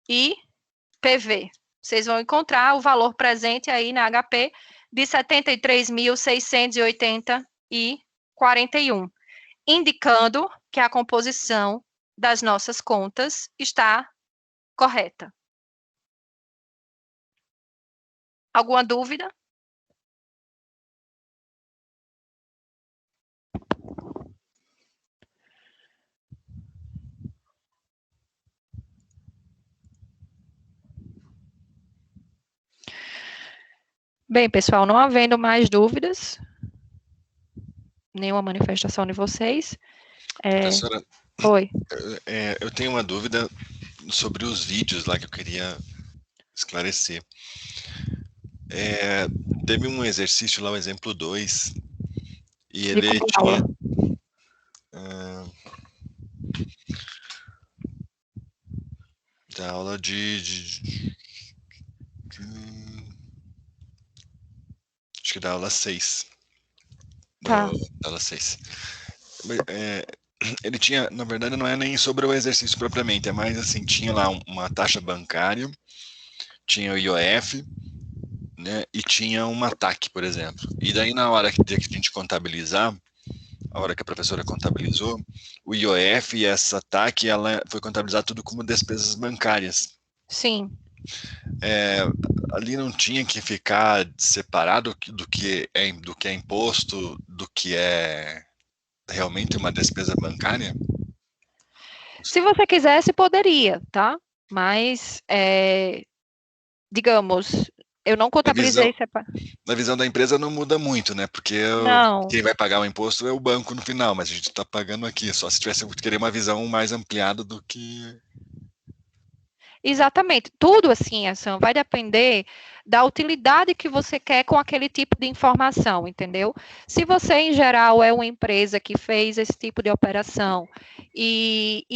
e PV. Vocês vão encontrar o valor presente aí na HP de 73.680,41, indicando que a composição das nossas contas está correta. Alguma dúvida? Bem, pessoal, não havendo mais dúvidas, nenhuma manifestação de vocês. Professora, Oi. Eu tenho uma dúvida sobre os vídeos lá que eu queria esclarecer. Teve um exercício lá, o exemplo 2, e ele tinha... da aula acho que da aula 6. Tá. Da aula 6. Ele tinha, na verdade, não é nem sobre o exercício propriamente, é mais assim, tinha lá uma taxa bancária, tinha o IOF, né, e tinha uma TAC, por exemplo. E daí, na hora que a gente contabilizar, a hora que a professora contabilizou, o IOF e essa TAC, ela foi contabilizar tudo como despesas bancárias. Sim. Ali não tinha que ficar separado do que é imposto, do que é realmente uma despesa bancária? Se você quisesse, poderia, tá? Mas, digamos, eu não contabilizei separado. Na visão da empresa não muda muito, né? Porque quem vai pagar o imposto é o banco no final, mas a gente está pagando aqui, só se tivesse que querer uma visão mais ampliada do que... Exatamente. Tudo assim, ação, vai depender da utilidade que você quer com aquele tipo de informação, entendeu? Se você, em geral, é uma empresa que fez esse tipo de operação e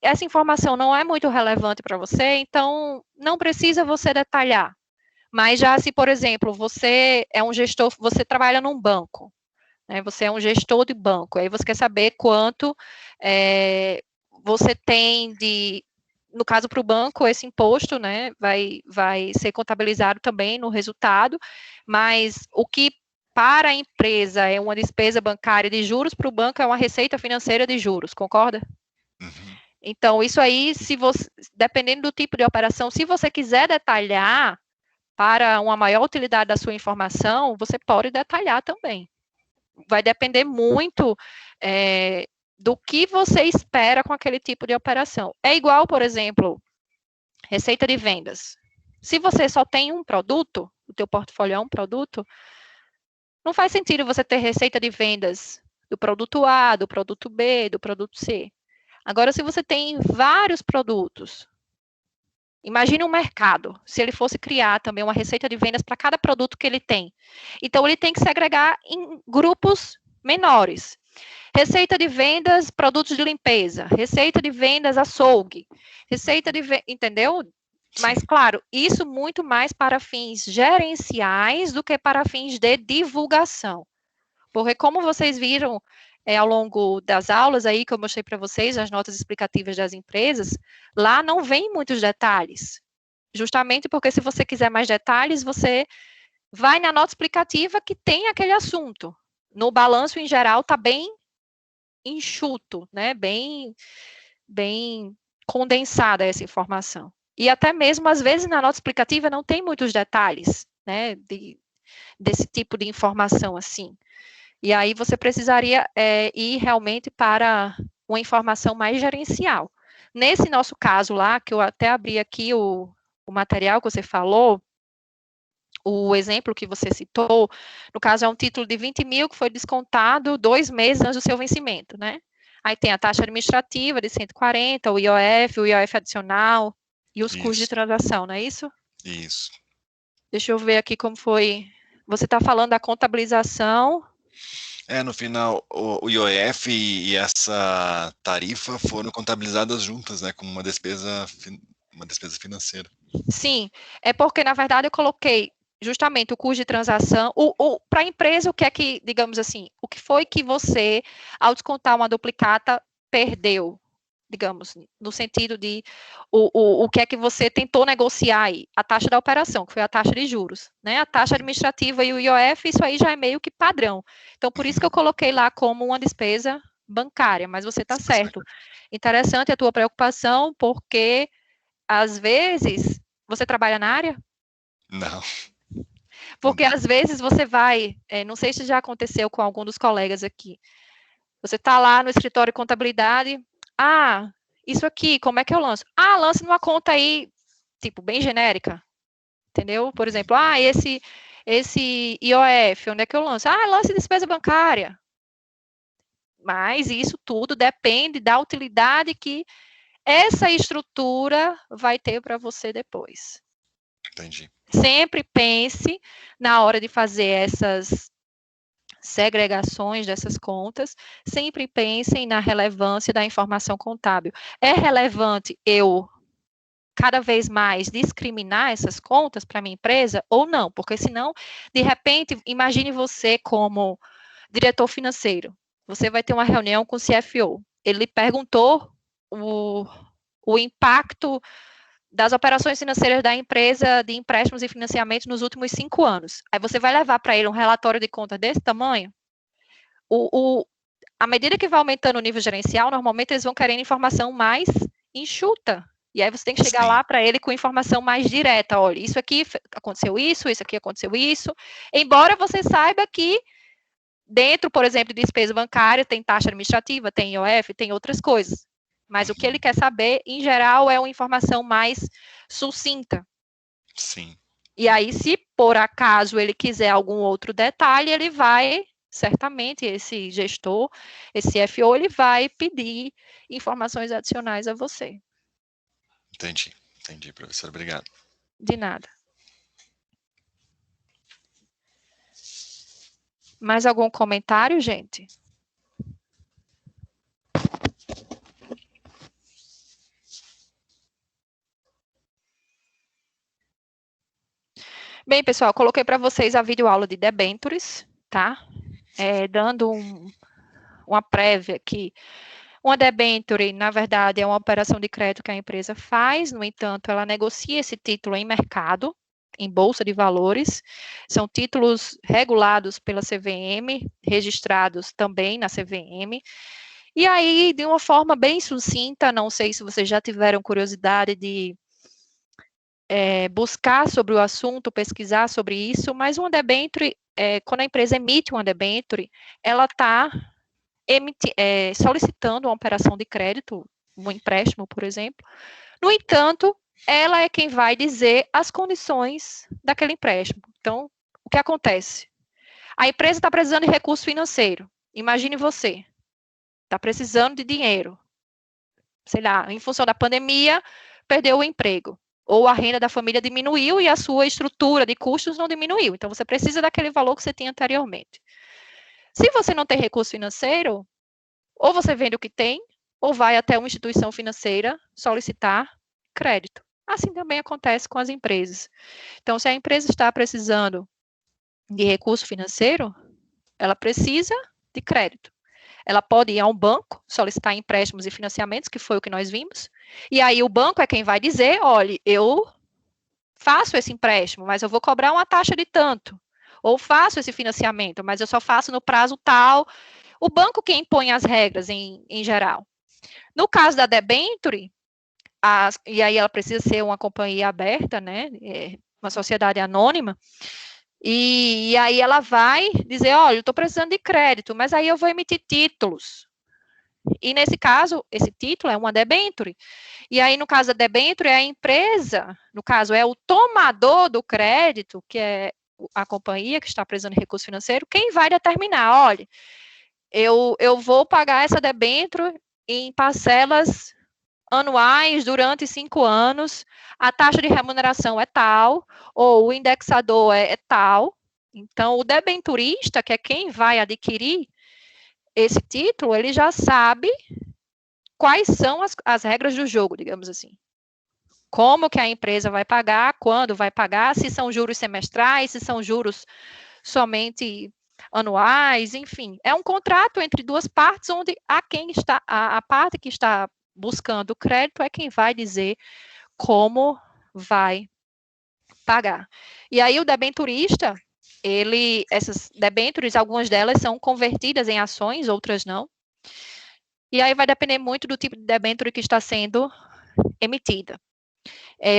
essa informação não é muito relevante para você, então não precisa você detalhar. Mas já se, por exemplo, você é um gestor, você trabalha num banco, né? Você é um gestor de banco, aí você quer saber quanto você tem de, no caso para o banco, esse imposto, né, vai ser contabilizado também no resultado, mas o que para a empresa é uma despesa bancária de juros, para o banco é uma receita financeira de juros, concorda? Uhum. Então, isso aí, se você, dependendo do tipo de operação, se você quiser detalhar para uma maior utilidade da sua informação, você pode detalhar também. Vai depender muito do que você espera com aquele tipo de operação. É igual, por exemplo, receita de vendas. Se você só tem um produto, o teu portfólio é um produto, não faz sentido você ter receita de vendas do produto A, do produto B, do produto C. Agora, se você tem vários produtos, imagine um mercado, se ele fosse criar também uma receita de vendas para cada produto que ele tem. Então, ele tem que segregar em grupos menores. Receita de vendas, produtos de limpeza. Receita de vendas, açougue. Receita de vendas, entendeu? Mas, claro, isso muito mais para fins gerenciais do que para fins de divulgação. Porque, como vocês viram ao longo das aulas aí que eu mostrei para vocês, as notas explicativas das empresas, lá não vem muitos detalhes. Justamente porque se você quiser mais detalhes, você vai na nota explicativa que tem aquele assunto. No balanço, em geral, está bem enxuto, né? Bem condensada essa informação. E até mesmo, às vezes, na nota explicativa não tem muitos detalhes, né? Desse tipo de informação assim. E aí você precisaria ir realmente para uma informação mais gerencial. Nesse nosso caso lá, que eu até abri aqui o material que você falou, o exemplo que você citou, no caso é um título de 20 mil que foi descontado 2 meses antes do seu vencimento, né? Aí tem a taxa administrativa de 140, o IOF adicional e os custos de transação, não é isso? Isso. Deixa eu ver aqui como foi. Você está falando da contabilização. No final, o IOF e essa tarifa foram contabilizadas juntas, né, como uma despesa financeira. Sim, é porque, na verdade, eu coloquei justamente o custo de transação, para a empresa, o que é que, digamos assim, o que foi que você, ao descontar uma duplicata, perdeu, digamos, no sentido de o que é que você tentou negociar aí, a taxa da operação, que foi a taxa de juros, né? A taxa administrativa e o IOF, isso aí já é meio que padrão. Então, por isso que eu coloquei lá como uma despesa bancária, mas você está certo. Interessante a tua preocupação, porque, às vezes, você trabalha na área? Não. Porque, às vezes, você vai, não sei se já aconteceu com algum dos colegas aqui, você está lá no escritório de contabilidade, isso aqui, como é que eu lanço? Lance numa conta aí, tipo, bem genérica, entendeu? Por exemplo, esse IOF, onde é que eu lanço? Lance despesa bancária. Mas isso tudo depende da utilidade que essa estrutura vai ter para você depois. Entendi. Sempre pense, na hora de fazer essas segregações dessas contas, sempre pensem na relevância da informação contábil. É relevante eu, cada vez mais, discriminar essas contas para minha empresa ou não? Porque senão, de repente, imagine você como diretor financeiro. Você vai ter uma reunião com o CFO. Ele perguntou o impacto das operações financeiras da empresa de empréstimos e financiamentos nos últimos 5 anos. Aí você vai levar para ele um relatório de conta desse tamanho? À medida que vai aumentando o nível gerencial, normalmente eles vão querendo informação mais enxuta. E aí você tem que chegar lá para ele com informação mais direta. Olha, isso aqui aconteceu isso aqui aconteceu isso. Embora você saiba que dentro, por exemplo, de despesa bancária, tem taxa administrativa, tem IOF, tem outras coisas. Mas o que ele quer saber, em geral, é uma informação mais sucinta. Sim. E aí, se por acaso ele quiser algum outro detalhe, ele vai, certamente, esse gestor, esse CFO, ele vai pedir informações adicionais a você. Entendi. Entendi, professor. Obrigado. De nada. Mais algum comentário, gente? Bem, pessoal, coloquei para vocês a videoaula de debêntures, tá? Dando uma prévia aqui. Uma debênture, na verdade, é uma operação de crédito que a empresa faz, no entanto, ela negocia esse título em mercado, em bolsa de valores. São títulos regulados pela CVM, registrados também na CVM. E aí, de uma forma bem sucinta, não sei se vocês já tiveram curiosidade de buscar sobre o assunto, pesquisar sobre isso, mas uma debênture, quando a empresa emite uma debênture, ela está solicitando uma operação de crédito, um empréstimo, por exemplo. No entanto, ela é quem vai dizer as condições daquele empréstimo. Então, o que acontece? A empresa está precisando de recurso financeiro. Imagine você, está precisando de dinheiro. Sei lá, em função da pandemia, perdeu o emprego. Ou a renda da família diminuiu e a sua estrutura de custos não diminuiu. Então, você precisa daquele valor que você tinha anteriormente. Se você não tem recurso financeiro, ou você vende o que tem, ou vai até uma instituição financeira solicitar crédito. Assim também acontece com as empresas. Então, se a empresa está precisando de recurso financeiro, ela precisa de crédito. Ela pode ir a um banco, solicitar empréstimos e financiamentos, que foi o que nós vimos, e aí o banco é quem vai dizer, olha, eu faço esse empréstimo, mas eu vou cobrar uma taxa de tanto, ou faço esse financiamento, mas eu só faço no prazo tal. O banco que impõe as regras em geral. No caso da debênture, e aí ela precisa ser uma companhia aberta, né, uma sociedade anônima, e aí ela vai dizer, olha, eu estou precisando de crédito, mas aí eu vou emitir títulos. E nesse caso, esse título é uma debênture. E aí, no caso da debênture, é a empresa, no caso, é o tomador do crédito, que é a companhia que está precisando de recurso financeiro, quem vai determinar, olha, eu vou pagar essa debênture em parcelas anuais durante 5 anos, a taxa de remuneração é tal, ou o indexador é tal. Então, o debenturista, que é quem vai adquirir esse título, ele já sabe quais são as regras do jogo, digamos assim. Como que a empresa vai pagar, quando vai pagar, se são juros semestrais, se são juros somente anuais, enfim. É um contrato entre duas partes, onde a parte que está buscando o crédito é quem vai dizer como vai pagar. E aí o debenturista, essas debêntures, algumas delas são convertidas em ações, outras não. E aí vai depender muito do tipo de debênture que está sendo emitida.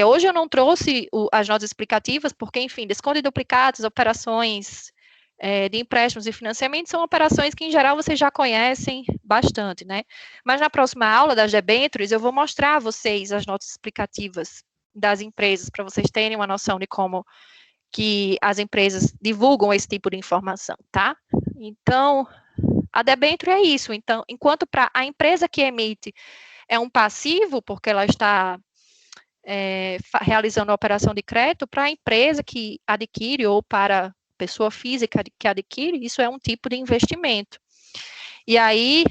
Hoje eu não trouxe as notas explicativas, porque, enfim, desconto de duplicados, operações de empréstimos e financiamentos são operações que, em geral, vocês já conhecem bastante, né? Mas na próxima aula das debêntures, eu vou mostrar a vocês as notas explicativas das empresas, para vocês terem uma noção de como que as empresas divulgam esse tipo de informação, tá? Então, a debênture é isso. Então, enquanto para a empresa que emite é um passivo, porque ela está realizando a operação de crédito, para a empresa que adquire ou para pessoa física que adquire, isso é um tipo de investimento. E aí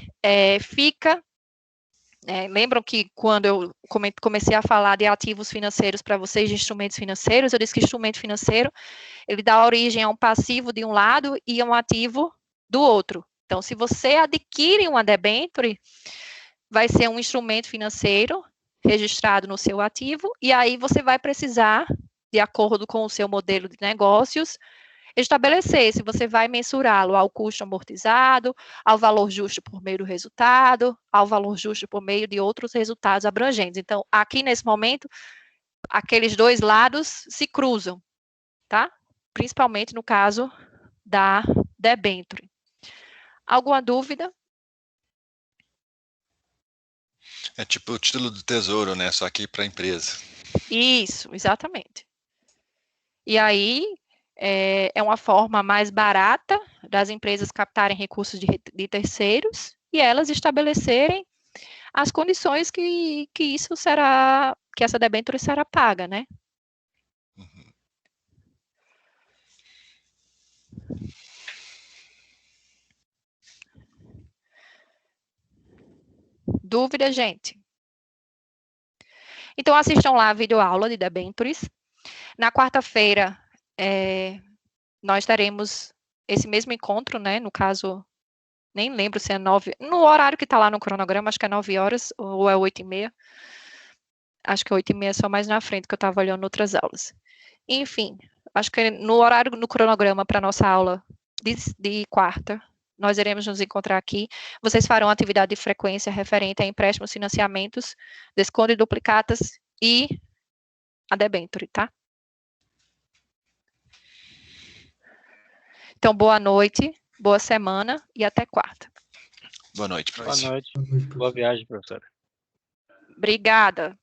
lembram que quando eu comecei a falar de ativos financeiros para vocês, de instrumentos financeiros, eu disse que instrumento financeiro, ele dá origem a um passivo de um lado e a um ativo do outro. Então, se você adquire uma debênture, vai ser um instrumento financeiro registrado no seu ativo, e aí você vai precisar, de acordo com o seu modelo de negócios, estabelecer se você vai mensurá-lo ao custo amortizado, ao valor justo por meio do resultado, ao valor justo por meio de outros resultados abrangentes. Então, aqui nesse momento, aqueles dois lados se cruzam, tá? Principalmente no caso da debênture. Alguma dúvida? É tipo o título do tesouro, né? Só que para a empresa. Isso, exatamente. E aí, é uma forma mais barata das empresas captarem recursos de terceiros e elas estabelecerem as condições que isso será que essa debênture será paga, né? Uhum. Dúvida, gente? Então, assistam lá a videoaula de debêntures. Na quarta-feira, nós teremos esse mesmo encontro, né? No caso, nem lembro se é 9... No horário que está lá no cronograma, acho que é 9 horas ou é 8h30. Acho que 8h30 é só mais na frente, que eu estava olhando outras aulas. Enfim, acho que no horário, no cronograma para a nossa aula de quarta, nós iremos nos encontrar aqui. Vocês farão atividade de frequência referente a empréstimos, financiamentos, desconto de duplicatas e a debênture, tá? Então, boa noite, boa semana e até quarta. Boa noite, Boa professor. noite. Boa viagem, professora. Obrigada.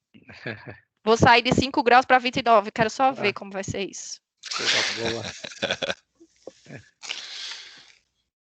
Vou sair de 5 graus para 29. Quero só ver como vai ser isso. Coisa boa.